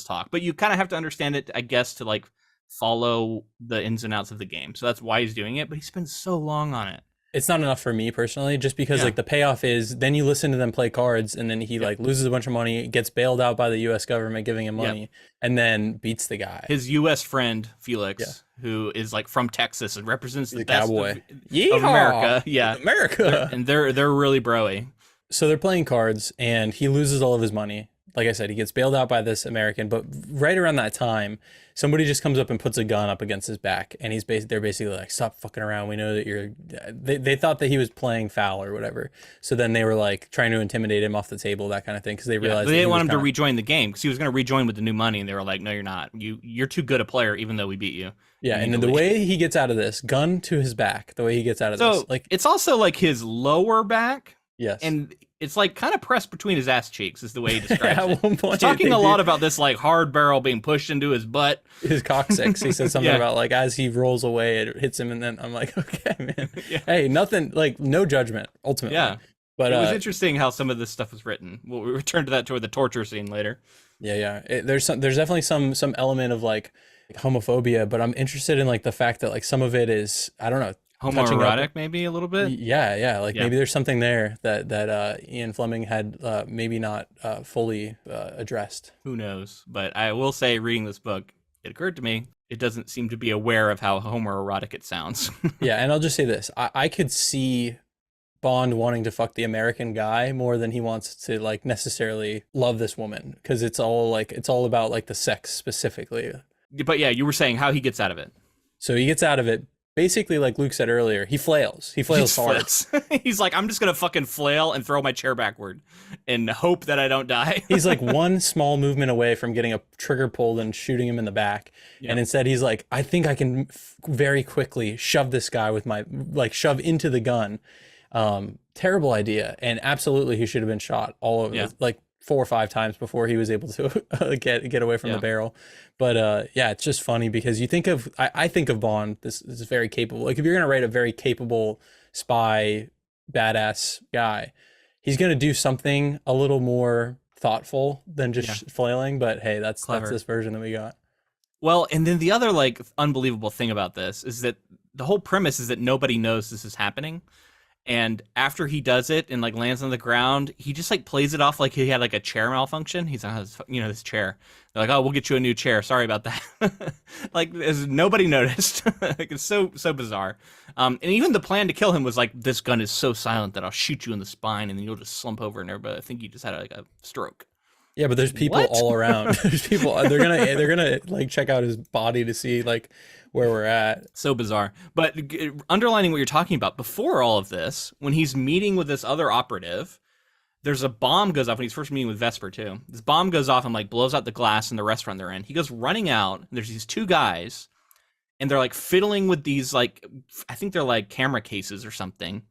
talk. But you kind of have to understand it, I guess, to like follow the ins and outs of the game. So that's why he's doing it, but he spends so long on it.
It's not enough for me personally, just because like the payoff is then you listen to them play cards, and then he like loses a bunch of money, gets bailed out by the US government giving him money, and then beats the guy.
His US friend Felix, who is like from Texas and represents the best
cowboy
of America. Yeah.
America.
And they're really broy.
So they're playing cards, and he loses all of his money. like I said, he gets bailed out by this American, but right around that time, somebody just comes up and puts a gun up against his back, and they're basically like, stop fucking around. We know that they thought that he was playing foul or whatever. So then they were like trying to intimidate him off the table, that kind of thing, because they realized
they didn't want him to rejoin the game because he was going to rejoin with the new money, and they were like, no, you're not. You're too good a player, even though we beat you.
Yeah, and the way he gets out of this, gun to his back, the way he gets out of this, like
it's also like his lower back.
Yes.
And it's like kind of pressed between his ass cheeks is the way he describes it.
At one point,
he's talking a lot about this like hard barrel being pushed into his butt.
His coccyx. He said something about like as he rolls away, it hits him, and then I'm like, okay, man. Hey, nothing, like no judgment, ultimately.
Yeah.
But
it was interesting how some of this stuff was written. We'll return to that toward the torture scene later.
Yeah. There's definitely some element of like homophobia, but I'm interested in like the fact that like some of it is, I don't know,
homoerotic maybe a little bit.
Yeah, like maybe there's something there that Ian Fleming had maybe not fully addressed.
Who knows? But I will say, reading this book, it occurred to me it doesn't seem to be aware of how homoerotic it sounds.
Yeah, and I'll just say this: I could see Bond wanting to fuck the American guy more than he wants to like necessarily love this woman, because it's all about like the sex specifically.
But yeah, you were saying how he gets out of it.
So he gets out of it. Basically, like Luke said earlier, he flails. He flails hard.
He's like, I'm just going to fucking flail and throw my chair backward and hope that I don't die.
He's like one small movement away from getting a trigger pulled and shooting him in the back. Yeah. And instead he's like, I think I can very quickly shove this guy with my, like shove into the gun. Terrible idea. And absolutely he should have been shot all over, like 4 or 5 times before he was able to get away from the barrel. But yeah, it's just funny because you think of, I think of Bond, this is very capable. Like if you're going to write a very capable spy, badass guy, he's going to do something a little more thoughtful than just flailing. But hey, that's this version that we got.
Well, and then the other like unbelievable thing about this is that the whole premise is that nobody knows this is happening. And after he does it and like lands on the ground, he just like plays it off like he had like a chair malfunction. He's on his, this chair. They're like, oh, we'll get you a new chair. Sorry about that. Like nobody noticed. Like it's so bizarre. And even the plan to kill him was like, this gun is so silent that I'll shoot you in the spine and then you'll just slump over and everybody. I think you just had like a stroke.
Yeah, but there's people all around. There's people. They're gonna like check out his body to see like where we're at.
So bizarre. But underlining what you're talking about, before all of this, when he's meeting with this other operative, there's a bomb goes off when he's first meeting with Vesper too. This bomb goes off and like blows out the glass in the restaurant they're in. He goes running out. And there's these 2 guys, and they're like fiddling with these like, I think they're like camera cases or something.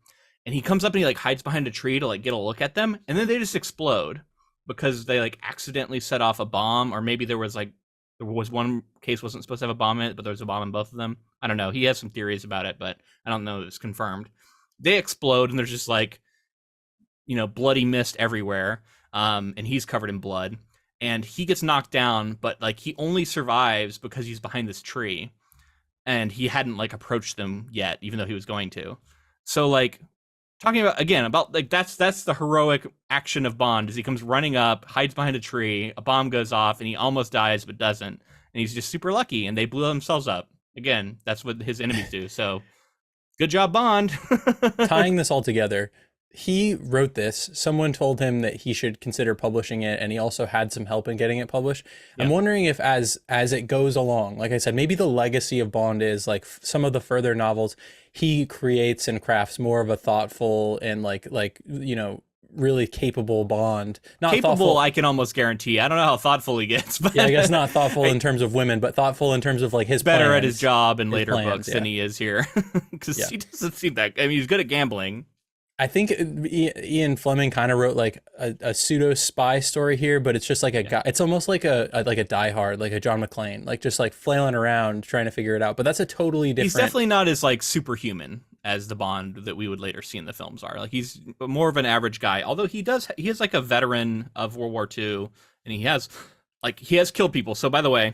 And he comes up and he like hides behind a tree to like get a look at them, and then they just explode. Because they like accidentally set off a bomb, or maybe there was one case wasn't supposed to have a bomb in it, but there was a bomb in both of them. I don't know. He has some theories about it, but I don't know if it's confirmed. They explode and there's just like, bloody mist everywhere. And he's covered in blood and he gets knocked down, but like he only survives because he's behind this tree and he hadn't like approached them yet, even though he was going to. So like, talking about like that's the heroic action of Bond is he comes running up, hides behind a tree, a bomb goes off, and he almost dies but doesn't, and he's just super lucky, and they blew themselves up. Again, that's what his enemies do. So, good job, Bond.
Tying this all together, he wrote this. Someone told him that he should consider publishing it, and he also had some help in getting it published. Yeah. I'm wondering if as it goes along, like I said, maybe the legacy of Bond is like some of the further novels, he creates and crafts more of a thoughtful and like really capable Bond. Not
capable,
thoughtful.
I can almost guarantee. I don't know how thoughtful he gets, but
yeah, I guess not thoughtful in terms of women, but thoughtful in terms of like his
better
plans,
at his job in later books than he is here, because he doesn't seem that. I mean, he's good at gambling.
I think Ian Fleming kind of wrote like a pseudo spy story here, but it's just like a guy. It's almost like a Die Hard, like a John McClane, like just like flailing around trying to figure it out. But that's a totally different. He's
definitely not as like superhuman as the Bond that we would later see in the films are. Like he's more of an average guy, although he is like a veteran of World War II, and he has killed people. So by the way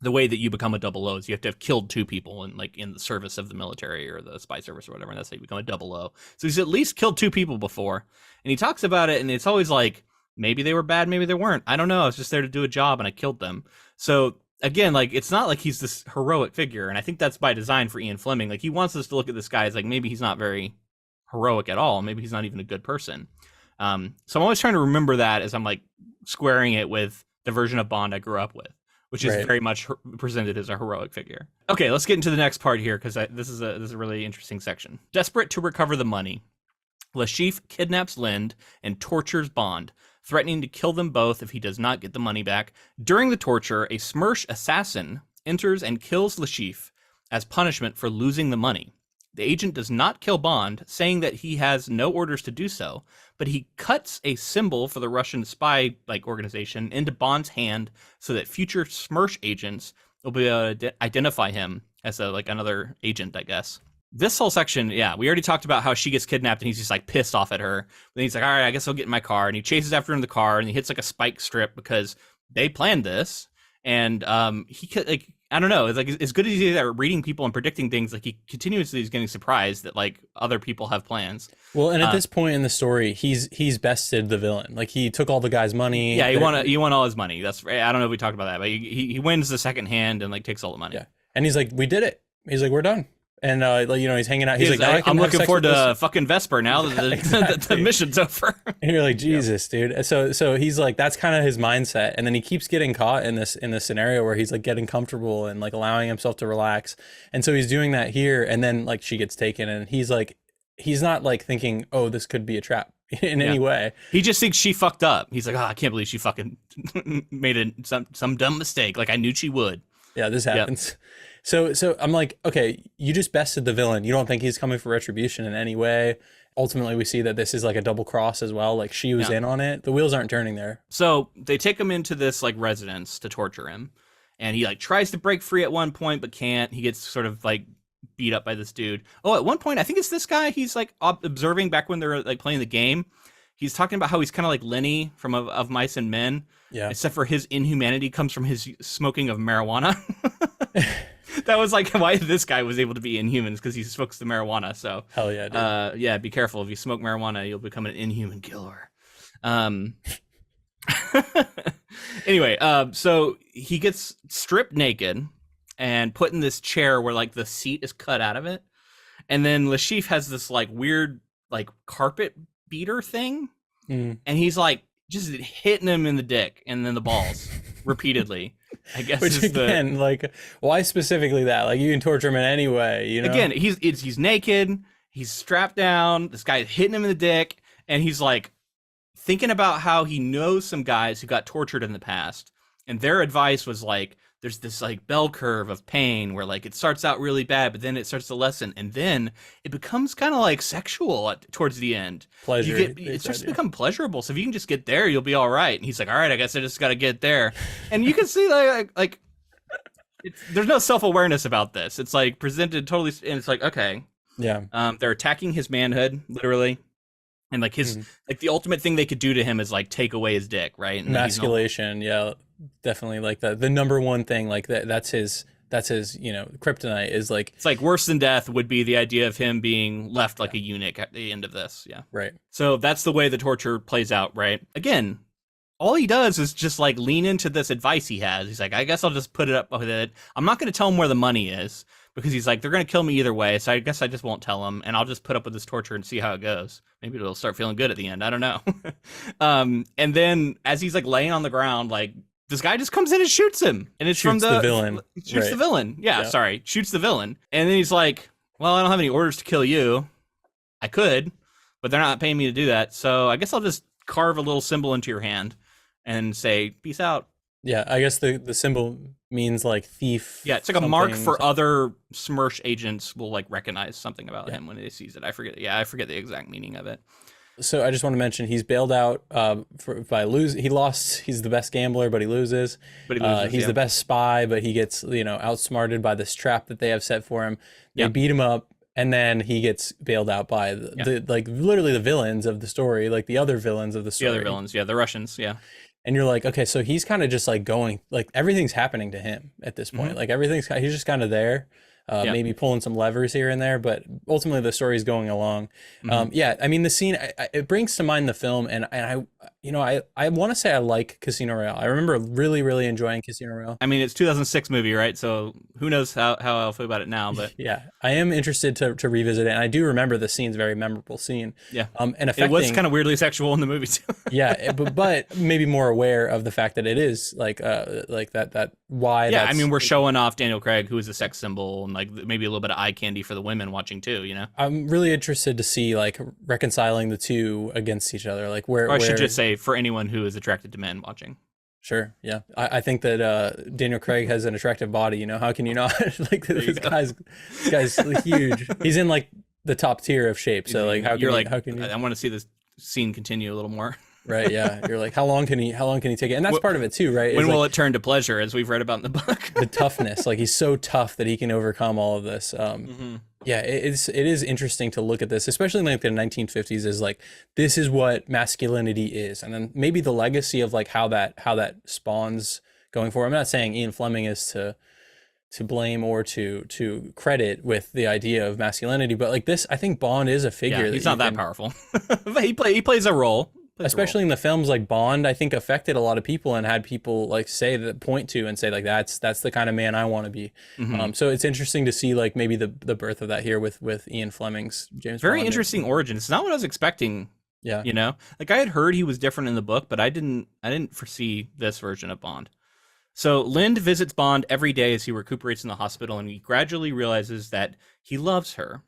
that you become a 00 is you have to have killed 2 people in the service of the military or the spy service or whatever, and that's how you become a 00. So he's at least killed 2 people before, and he talks about it, and it's always like, maybe they were bad, maybe they weren't. I don't know. I was just there to do a job, and I killed them. So again, like it's not like he's this heroic figure, and I think that's by design for Ian Fleming. Like he wants us to look at this guy as like maybe he's not very heroic at all. Maybe he's not even a good person. So I'm always trying to remember that as I'm like squaring it with the version of Bond I grew up with, which is very much presented as a heroic figure. Okay, let's get into the next part here, because this is a really interesting section. Desperate to recover the money, Lashif kidnaps Lind and tortures Bond, threatening to kill them both if he does not get the money back. During the torture, a Smersh assassin enters and kills Lashif as punishment for losing the money. The agent does not kill Bond, saying that he has no orders to do so, but he cuts a symbol for the Russian spy organization into Bond's hand so that future Smersh agents will be able to identify him as another agent, I guess. This whole section, yeah, we already talked about how she gets kidnapped and he's just pissed off at her. Then he's like, all right, I guess I'll get in my car. And he chases after her in the car and he hits a spike strip because they planned this. And I don't know, it's as good as he is at reading people and predicting things, he continuously is getting surprised that other people have plans.
Well, and at this point in the story, he's bested the villain. He took all the guy's money.
Yeah, he won all his money. That's I don't know if we talked about that, but he wins the second hand and takes all the money.
Yeah, and he's like, we did it. He's like, we're done. And he's hanging out. He's like,
I'm looking forward to fucking Vesper now that exactly. the mission's over.
And you're like, Jesus, dude. So he's like, that's kind of his mindset. And then he keeps getting caught in this scenario where he's getting comfortable and allowing himself to relax. And so he's doing that here. And then she gets taken, and he's not thinking, oh, this could be a trap in any way.
He just thinks she fucked up. He's like, oh, I can't believe she fucking made some dumb mistake. I knew she would.
Yeah, this happens. Yep. So I'm like, okay, you just bested the villain. You don't think he's coming for retribution in any way. Ultimately, we see that this is a double cross as well. She was in on it. The wheels aren't turning there.
So they take him into this residence to torture him. And he tries to break free at one point, but can't. He gets sort of beat up by this dude. Oh, at one point, I think it's this guy. He's observing back when they're playing the game. He's talking about how he's kind of like Lenny from Of Mice and Men.
Yeah.
Except for his inhumanity comes from his smoking of marijuana. That was why this guy was able to be inhuman, because he smokes the marijuana. So
hell yeah, dude.
Yeah, be careful. If you smoke marijuana, you'll become an inhuman killer. Anyway, so he gets stripped naked and put in this chair where the seat is cut out of it, and then Lashif has this weird carpet beater thing, and he's just hitting him in the dick and then the balls repeatedly. I guess.
Which again, why specifically that? You can torture him in any way, you know?
Again, he's naked, he's strapped down, this guy's hitting him in the dick, and he's thinking about how he knows some guys who got tortured in the past, and their advice was there's this bell curve of pain where it starts out really bad, but then it starts to lessen, and then it becomes kind of sexual towards the end.
Pleasure.
It starts to become pleasurable. So if you can just get there, you'll be all right. And he's like, all right, I guess I just got to get there. And you can see there's no self-awareness about this. It's presented totally, and it's okay.
Yeah.
They're attacking his manhood, literally. And his the ultimate thing they could do to him is take away his dick, right? And
emasculation, yeah, definitely the number one thing that's his kryptonite is
it's worse than death would be the idea of him being left a eunuch at the end of this. Yeah,
right.
So that's the way the torture plays out, right? Again, all he does is just lean into this advice he has. He's I guess I'll just put it up with it. I'm not going to tell him where the money is, because he's they're going to kill me either way, so I guess I just won't tell him, and I'll just put up with this torture and see how it goes. Maybe it'll start feeling good at the end. I don't know. And then as he's laying on the ground, this guy just comes in and shoots him, and it's
shoots
from
the villain.
Shoots the villain. Yeah, sorry, shoots the villain, and then he's well, I don't have any orders to kill you. I could, but they're not paying me to do that, so I guess I'll just carve a little symbol into your hand and say peace out.
Yeah, I guess the symbol means thief.
Yeah, it's a mark for other Smersh agents will recognize something about him when they sees it. I forget the exact meaning of it.
So I just want to mention he's bailed out by losing. He's the best gambler, but he loses. He's the best spy, but he gets outsmarted by this trap that they have set for him. They beat him up, and then he gets bailed out by the literally the villains of the story, the other villains of the story.
The other villains, the Russians,
And you're okay, so he's kind of just going, everything's happening to him at this point. He's just kind of there.
Yeah.
maybe pulling some levers here and there, but ultimately the story is going along.
Mhm.
Yeah, I mean the scene, it brings to mind the film, and I want to say I like Casino Royale. I remember really really enjoying Casino Royale.
I mean, it's 2006 movie, right? So who knows how I'll feel about it now, but
Yeah, I am interested to revisit it, and I do remember the scene's a very memorable scene.
yeah.
And
It was
affecting,
kind of weirdly sexual in the movie too.
yeah, but maybe more aware of the fact that it is like that why
Yeah, I
that's.
mean, we're showing off Daniel Craig, who is a sex symbol, and like maybe a little bit of eye candy for the women watching too, you know?
I'm really interested to see like reconciling the two against each other, like
Or I should
where.
just say for anyone who is attracted to men watching.
Sure, yeah, I think that Daniel Craig has an attractive body. You know, how can you not? Like this guy's huge. He's in like the top tier of shape. So like,
You're like,
how can you?
I want to see this scene continue a little more.
Right, yeah. You're like, how long can he take it? And that's part of it too, right?
When
Is
will
like
it turn to pleasure, as we've read about in the book?
the toughness. Like he's so tough that he can overcome all of this. Yeah, it is interesting to look at this, especially in like the 1950s, is like this is what masculinity is, and then maybe the legacy of like how that spawns going forward. I'm not saying Ian Fleming is to blame or to credit with the idea of masculinity, but like this, I think Bond is a figure.
Yeah, he's not that powerful. But he plays a role.
Especially in the films like Bond, I think affected a lot of people and had people like say that point to and say like that's the kind of man I want to be. So it's interesting to see like maybe the birth of that here with Ian Fleming's James
Very
Bond.
interesting origin. It's not what I was expecting.
Yeah.
You know, like I had heard he was different in the book, but I didn't foresee this version of Bond. So Lind visits Bond every day as he recuperates in the hospital, and he gradually realizes that he loves her.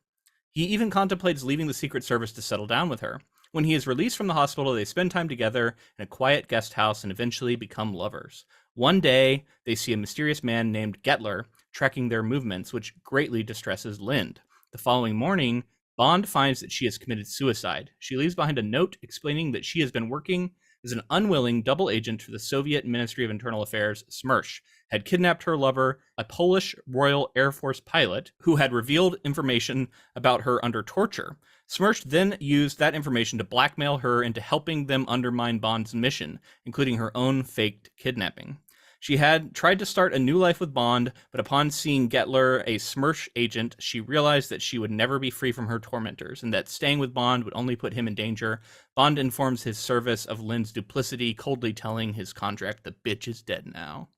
He even contemplates leaving the Secret Service to settle down with her. When he is released from the hospital, they spend time together in a quiet guest house and eventually become lovers. One day, they see a mysterious man named Gettler tracking their movements, which greatly distresses Lind. The following morning, Bond finds that she has committed suicide. She leaves behind a note explaining that she has been working as an unwilling double agent for the Soviet Ministry of Internal Affairs, SMERSH, had kidnapped her lover, a Polish Royal Air Force pilot, who had revealed information about her under torture. SMERSH then used that information to blackmail her into helping them undermine Bond's mission, including her own faked kidnapping. She had tried to start a new life with Bond, but upon seeing Gettler, a SMERSH agent, she realized that she would never be free from her tormentors, and that staying with Bond would only put him in danger. Bond informs his service of Lynn's duplicity, coldly telling his contract, "The bitch is dead now."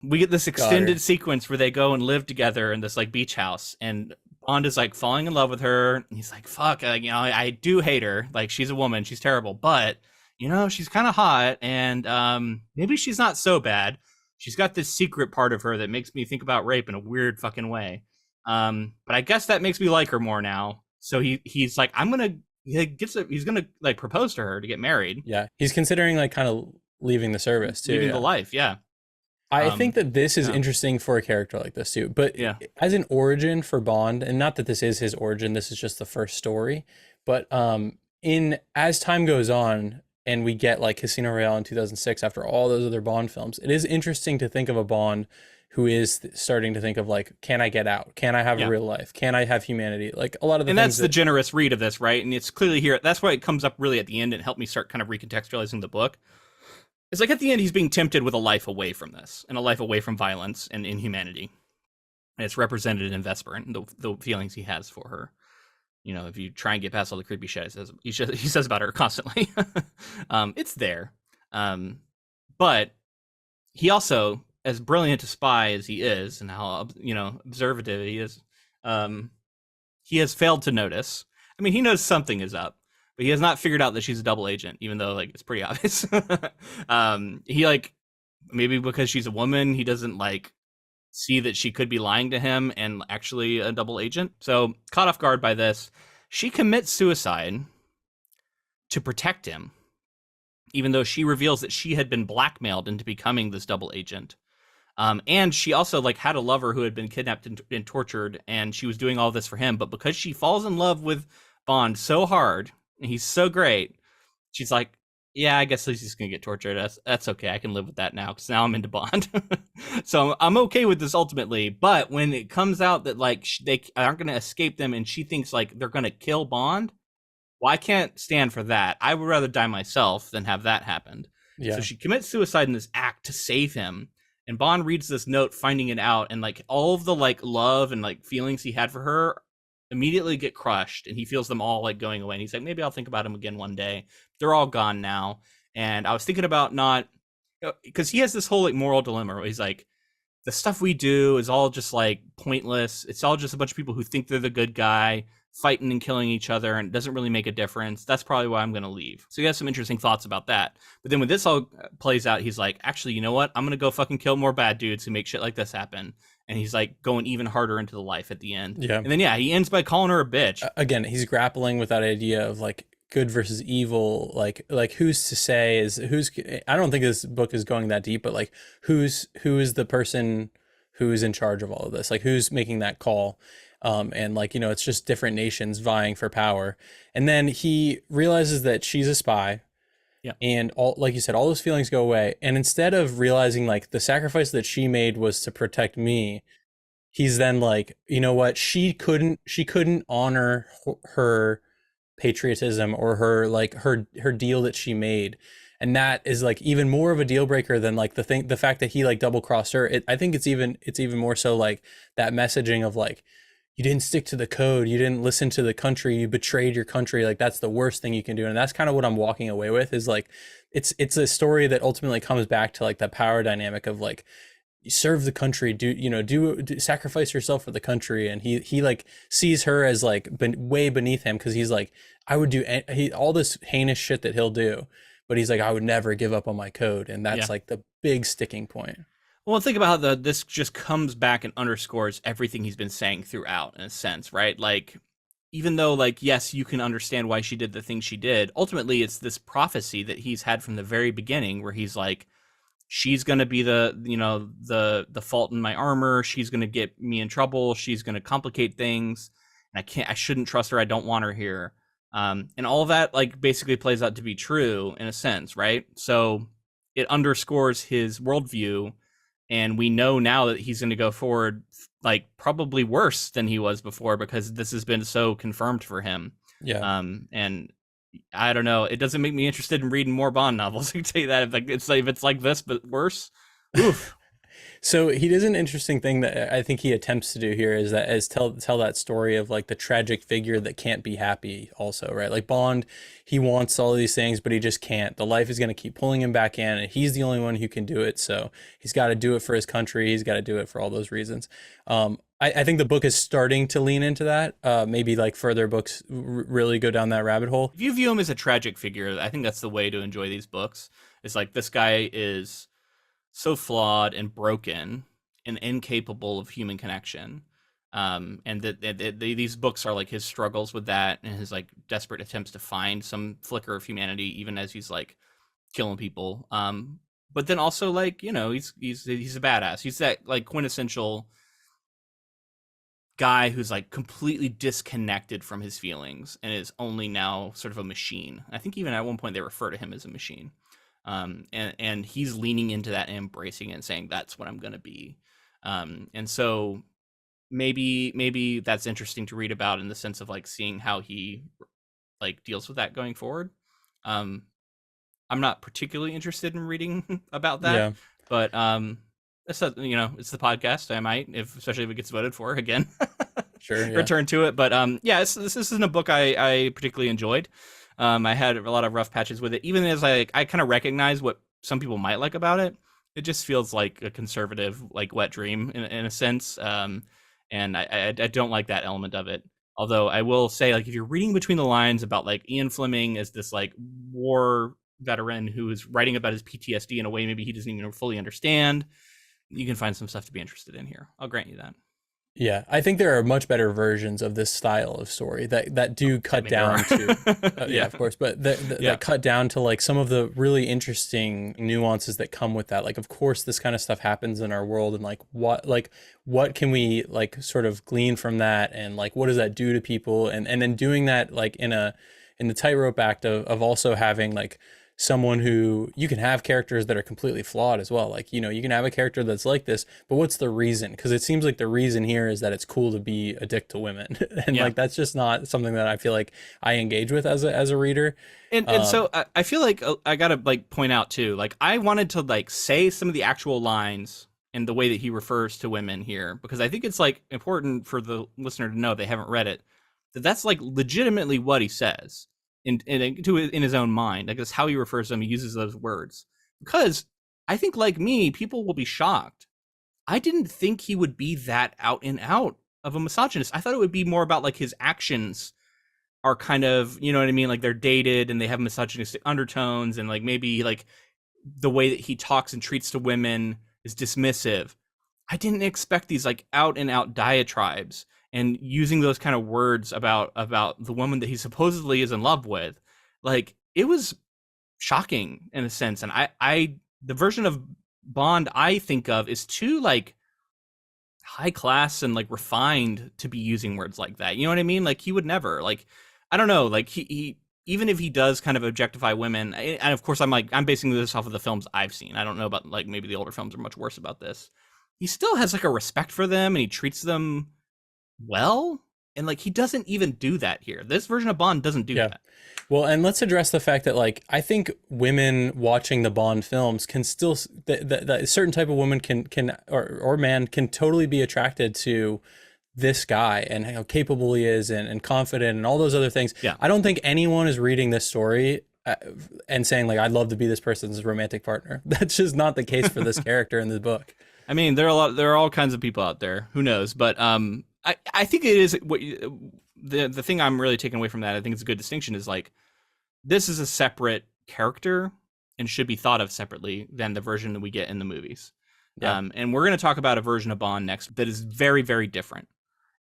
We get this extended sequence where they go and live together in this like beach house, and Bond is like falling in love with her. And he's like, "Fuck, you know, I do hate her. Like she's a woman, she's terrible, but you know, she's kind of hot, and maybe she's not so bad. She's got this secret part of her that makes me think about rape in a weird fucking way. But I guess that makes me like her more now." So he's like, he's gonna like propose to her to get married.
Yeah, he's considering like kind of leaving the service too.
Leaving the life, yeah.
I think that this is interesting for a character like this too. But as an origin for Bond, and not that this is his origin, this is just the first story. But in as time goes on, and we get like Casino Royale in 2006 after all those other Bond films, it is interesting to think of a Bond who is starting to think of like, can I get out? Can I have a real life? Can I have humanity? Like a lot of the
and
things
that's the generous read of this, right? And it's clearly here. That's why it comes up really at the end and helped me start kind of recontextualizing the book. It's like at the end, he's being tempted with a life away from this and a life away from violence and inhumanity. And it's represented in Vesper and the feelings he has for her. You know, if you try and get past all the creepy shit he says about her constantly, it's there. But he also, as brilliant a spy as he is, and how observative he is, he has failed to notice. I mean, he knows something is up, but he has not figured out that she's a double agent, even though like it's pretty obvious. He like maybe because she's a woman, he doesn't like see that she could be lying to him and actually a double agent. So caught off guard by this, she commits suicide to protect him, even though she reveals that she had been blackmailed into becoming this double agent. And she also like had a lover who had been kidnapped and tortured, and she was doing all this for him. But because she falls in love with Bond so hard, and he's so great, she's like, yeah, I guess he's just gonna get tortured. That's okay. I can live with that now because now I'm into Bond. So I'm okay with this ultimately. But when it comes out that like they aren't gonna escape them, and she thinks like they're gonna kill Bond, well, I can't stand for that. I would rather die myself than have that happen. Yeah. So she commits suicide in this act to save him, And Bond reads this note, finding it out, and like all of the like love and like feelings he had for her immediately get crushed, and he feels them all like going away. And he's like, maybe I'll think about him again one day. They're all gone now. And I was thinking about not, because he has this whole like moral dilemma where he's like, the stuff we do is all just like pointless. It's all just a bunch of people who think they're the good guy fighting and killing each other, and it doesn't really make a difference. That's probably why I'm going to leave. So he has some interesting thoughts about that. But then when this all plays out, he's like, actually, you know what? I'm going to go fucking kill more bad dudes who make shit like this happen. And he's like going even harder into the life at the end.
Yeah.
And then, yeah, he ends by calling her a bitch.
Again, he's grappling with that idea of like good versus evil. Like who's to say I don't think this book is going that deep, but like who is the person who is in charge of all of this? Like who's making that call? And like, it's just different nations vying for power. And then he realizes that she's a spy.
Yeah.
And all, like you said, all those feelings go away. And instead of realizing like the sacrifice that she made was to protect me, he's then like, you know what? She couldn't honor her patriotism or her deal that she made. And that is like even more of a deal breaker than like the fact that he like double crossed her. I think it's even more so like that messaging of like, you didn't stick to the code, you didn't listen to the country, you betrayed your country. Like that's the worst thing you can do. And that's kind of what I'm walking away with is like, it's a story that ultimately comes back to like that power dynamic of like, you serve the country, do sacrifice yourself for the country. And he like sees her as like way beneath him. Cause he's like, I would do all this heinous shit that he'll do, but he's like, I would never give up on my code. And that's like the big sticking point.
Well, think about how this just comes back and underscores everything he's been saying throughout, in a sense, right? Like, even though, like, yes, you can understand why she did the things she did, ultimately it's this prophecy that he's had from the very beginning where he's like, she's going to be the fault in my armor. She's going to get me in trouble. She's going to complicate things. And I shouldn't trust her. I don't want her here. And all of that, like, basically plays out to be true in a sense, right? So it underscores his worldview. And we know now that he's going to go forward, like probably worse than he was before because this has been so confirmed for him.
Yeah.
And I don't know. It doesn't make me interested in reading more Bond novels. I can tell you that if it's like this but worse. Oof.
So he does an interesting thing that I think he attempts to do here is tell that story of like the tragic figure that can't be happy also, right? Like Bond, he wants all of these things, but he just can't. The life is going to keep pulling him back in, and he's the only one who can do it. So he's got to do it for his country. He's got to do it for all those reasons. I think the book is starting to lean into that. Maybe like further books really go down that rabbit hole.
If you view him as a tragic figure, I think that's the way to enjoy these books. It's like this guy is so flawed and broken and incapable of human connection. And that these books are like his struggles with that and his like desperate attempts to find some flicker of humanity, even as he's like killing people. But then also like, he's a badass. He's that like quintessential guy who's like completely disconnected from his feelings and is only now sort of a machine. I think even at one point they refer to him as a machine. And he's leaning into that and embracing it and saying, that's what I'm going to be. And so maybe that's interesting to read about in the sense of like seeing how he like deals with that going forward. I'm not particularly interested in reading about that, but, it's the podcast. I might, especially if it gets voted for again,
sure,
return to it. But, this isn't a book I particularly enjoyed. I had a lot of rough patches with it, even as I kind of recognize what some people might like about it. It just feels like a conservative, like wet dream in a sense. And I don't like that element of it. Although I will say, like, if you're reading between the lines about like Ian Fleming as this like war veteran who is writing about his PTSD in a way maybe he doesn't even fully understand, you can find some stuff to be interested in here. I'll grant you that.
Yeah, I think there are much better versions of this style of story that do cut down to, yeah, of course, but that cut down to like some of the really interesting nuances that come with that. Like, of course, this kind of stuff happens in our world, and like what can we like sort of glean from that, and like what does that do to people, and then doing that like in the tightrope act of also having like someone who you can have characters that are completely flawed as well. Like, you can have a character that's like this, but what's the reason? Because it seems like the reason here is that it's cool to be a dick to women. And like, that's just not something that I feel like I engage with as a reader.
And so I feel like I got to like point out too, like I wanted to like say some of the actual lines and the way that he refers to women here, because I think it's like important for the listener to know, if they haven't read it, that that's like legitimately what he says in his own mind. I guess how he refers to them, he uses those words. Because I think, like me, people will be shocked. I didn't think he would be that out and out of a misogynist. I thought it would be more about like his actions are kind of, you know what I mean? Like they're dated and they have misogynistic undertones, and like maybe like the way that he talks and treats to women is dismissive. I didn't expect these like out and out diatribes and using those kind of words about the woman that he supposedly is in love with. Like it was shocking in a sense. And I the version of Bond I think of is too like high class and like refined to be using words like that. You know what I mean? Like he would never, like, I don't know, like he even if he does kind of objectify women, and of course I'm basing this off of the films I've seen. I don't know about like maybe the older films are much worse about this. He still has like a respect for them and he treats them well. And like he doesn't even do that here. This version of Bond doesn't do that.
Well, and let's address the fact that like I think women watching the Bond films can still that a certain type of woman can or man can totally be attracted to this guy and how capable he is and confident and all those other things.
Yeah.
I don't think anyone is reading this story and saying like I'd love to be this person's romantic partner. That's just not the case for this character in the book.
I mean, there are all kinds of people out there. Who knows? But I think it is what the thing I'm really taking away from that. I think it's a good distinction is like this is a separate character and should be thought of separately than the version that we get in the movies.
Yeah.
And we're going to talk about a version of Bond next that is very, very different.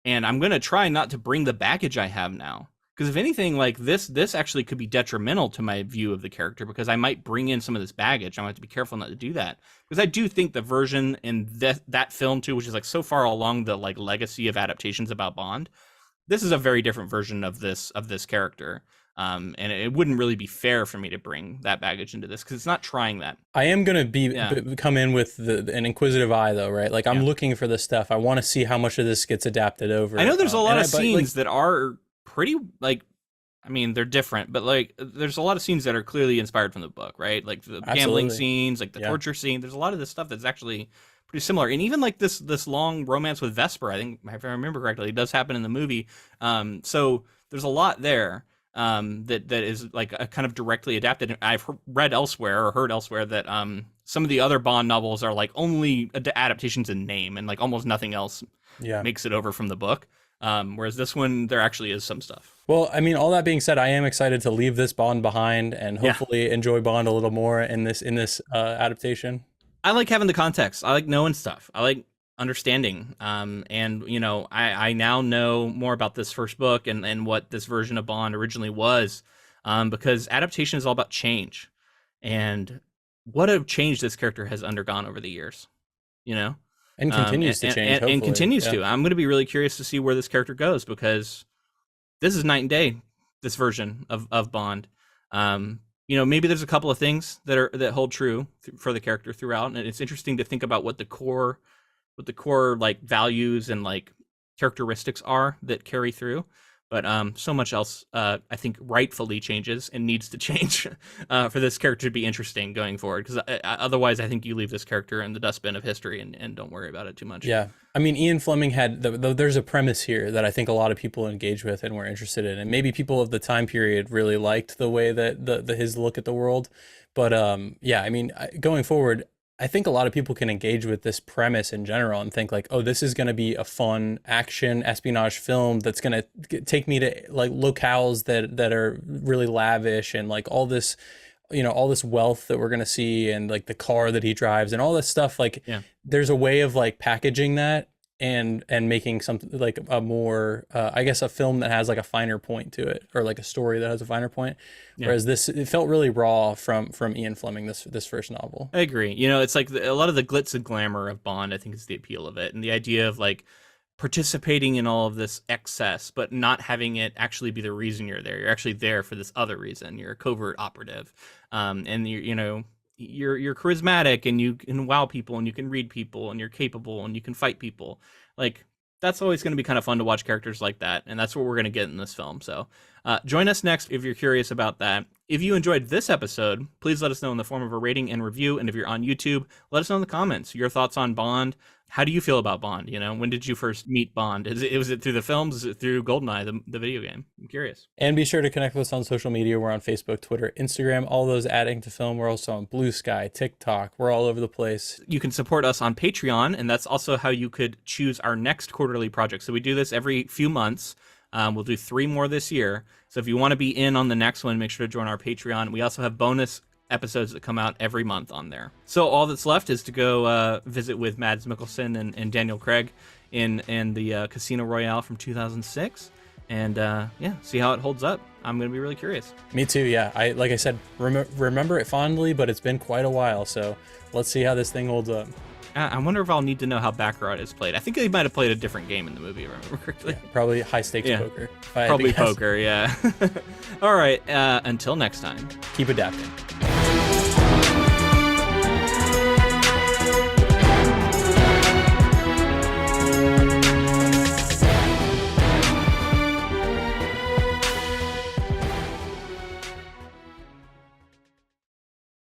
And I'm going to try not to bring the baggage I have now. Because if anything, like this actually could be detrimental to my view of the character, because I might bring in some of this baggage. I have to be careful not to do that. Because I do think the version in that film too, which is like so far along the like legacy of adaptations about Bond, this is a very different version of this character. And it wouldn't really be fair for me to bring that baggage into this because it's not trying that.
I am going to come in with an inquisitive eye though, right? Like I'm looking for this stuff. I want to see how much of this gets adapted over.
I know there's a lot of scenes that are pretty like, I mean, they're different, but like there's a lot of scenes that are clearly inspired from the book, right? Like the gambling scenes, like the torture scene. There's a lot of this stuff that's actually pretty similar. And even like this long romance with Vesper, I think if I remember correctly, it does happen in the movie. So there's a lot there. That is like a kind of directly adapted. I've read elsewhere or heard elsewhere that some of the other Bond novels are like only adaptations in name and like almost nothing else makes it over from the book. Whereas this one, there actually is some stuff.
Well, I mean, all that being said, I am excited to leave this Bond behind and hopefully enjoy Bond a little more in this adaptation.
I like having the context. I like knowing stuff. I like understanding. And you know, I now know more about this first book and what this version of Bond originally was, because adaptation is all about change, and what a change this character has undergone over the years, you know,
and continues to change,
and continues to. I'm going to be really curious to see where this character goes, because this is night and day. This version of Bond. You know, maybe there's a couple of things that hold true for the character throughout, and it's interesting to think about what the core like values and like characteristics are that carry through. But so much else I think rightfully changes and needs to change for this character to be interesting going forward, because otherwise I think you leave this character in the dustbin of history and don't worry about it too much.
Yeah, I mean, Ian Fleming had there's a premise here that I think a lot of people engage with and were interested in, and maybe people of the time period really liked the way that his look at the world. But yeah, I mean, going forward, I think a lot of people can engage with this premise in general and think like, oh, this is going to be a fun action espionage film that's going to take me to like locales that are really lavish, and like all this, you know, all this wealth that we're going to see, and like the car that he drives and all this stuff. Like there's a way of like packaging that and making something like a more I guess a film that has like a finer point to it, or like a story that has a finer point. Whereas this, it felt really raw from Ian Fleming, this first novel.
I agree. You know, it's like a lot of the glitz and glamour of Bond, I think, is the appeal of it, and the idea of like participating in all of this excess but not having it actually be the reason you're there. You're actually there for this other reason. You're a covert operative, and you're charismatic, and you can wow people, and you can read people, and you're capable, and you can fight people. Like that's always going to be kind of fun to watch characters like that, and that's what we're going to get in this film. So join us next if you're curious about that. If you enjoyed this episode, please let us know in the form of a rating and review. And if you're on YouTube, let us know in the comments your thoughts on Bond. How do you feel about Bond? You know, when did you first meet Bond? Was it through the films? Is it through GoldenEye, the video game? I'm curious.
And be sure to connect with us on social media. We're on Facebook, Twitter, Instagram, all those adding to film. We're also on Blue Sky, TikTok. We're all over the place.
You can support us on Patreon, and that's also how you could choose our next quarterly project. So we do this every few months. We'll do 3 more this year. So if you want to be in on the next one, make sure to join our Patreon. We also have bonus episodes that come out every month on there. So all that's left is to go visit with Mads Mikkelsen and Daniel Craig in the Casino Royale from 2006. And see how it holds up. I'm going to be really curious.
Me too, yeah. Like I said, remember it fondly, but it's been quite a while. So let's see how this thing holds up.
I wonder if I'll need to know how baccarat is played. I think they might have played a different game in the movie, if I remember correctly.
Yeah, probably high stakes poker.
Probably poker, yeah. All right, until next time.
Keep adapting.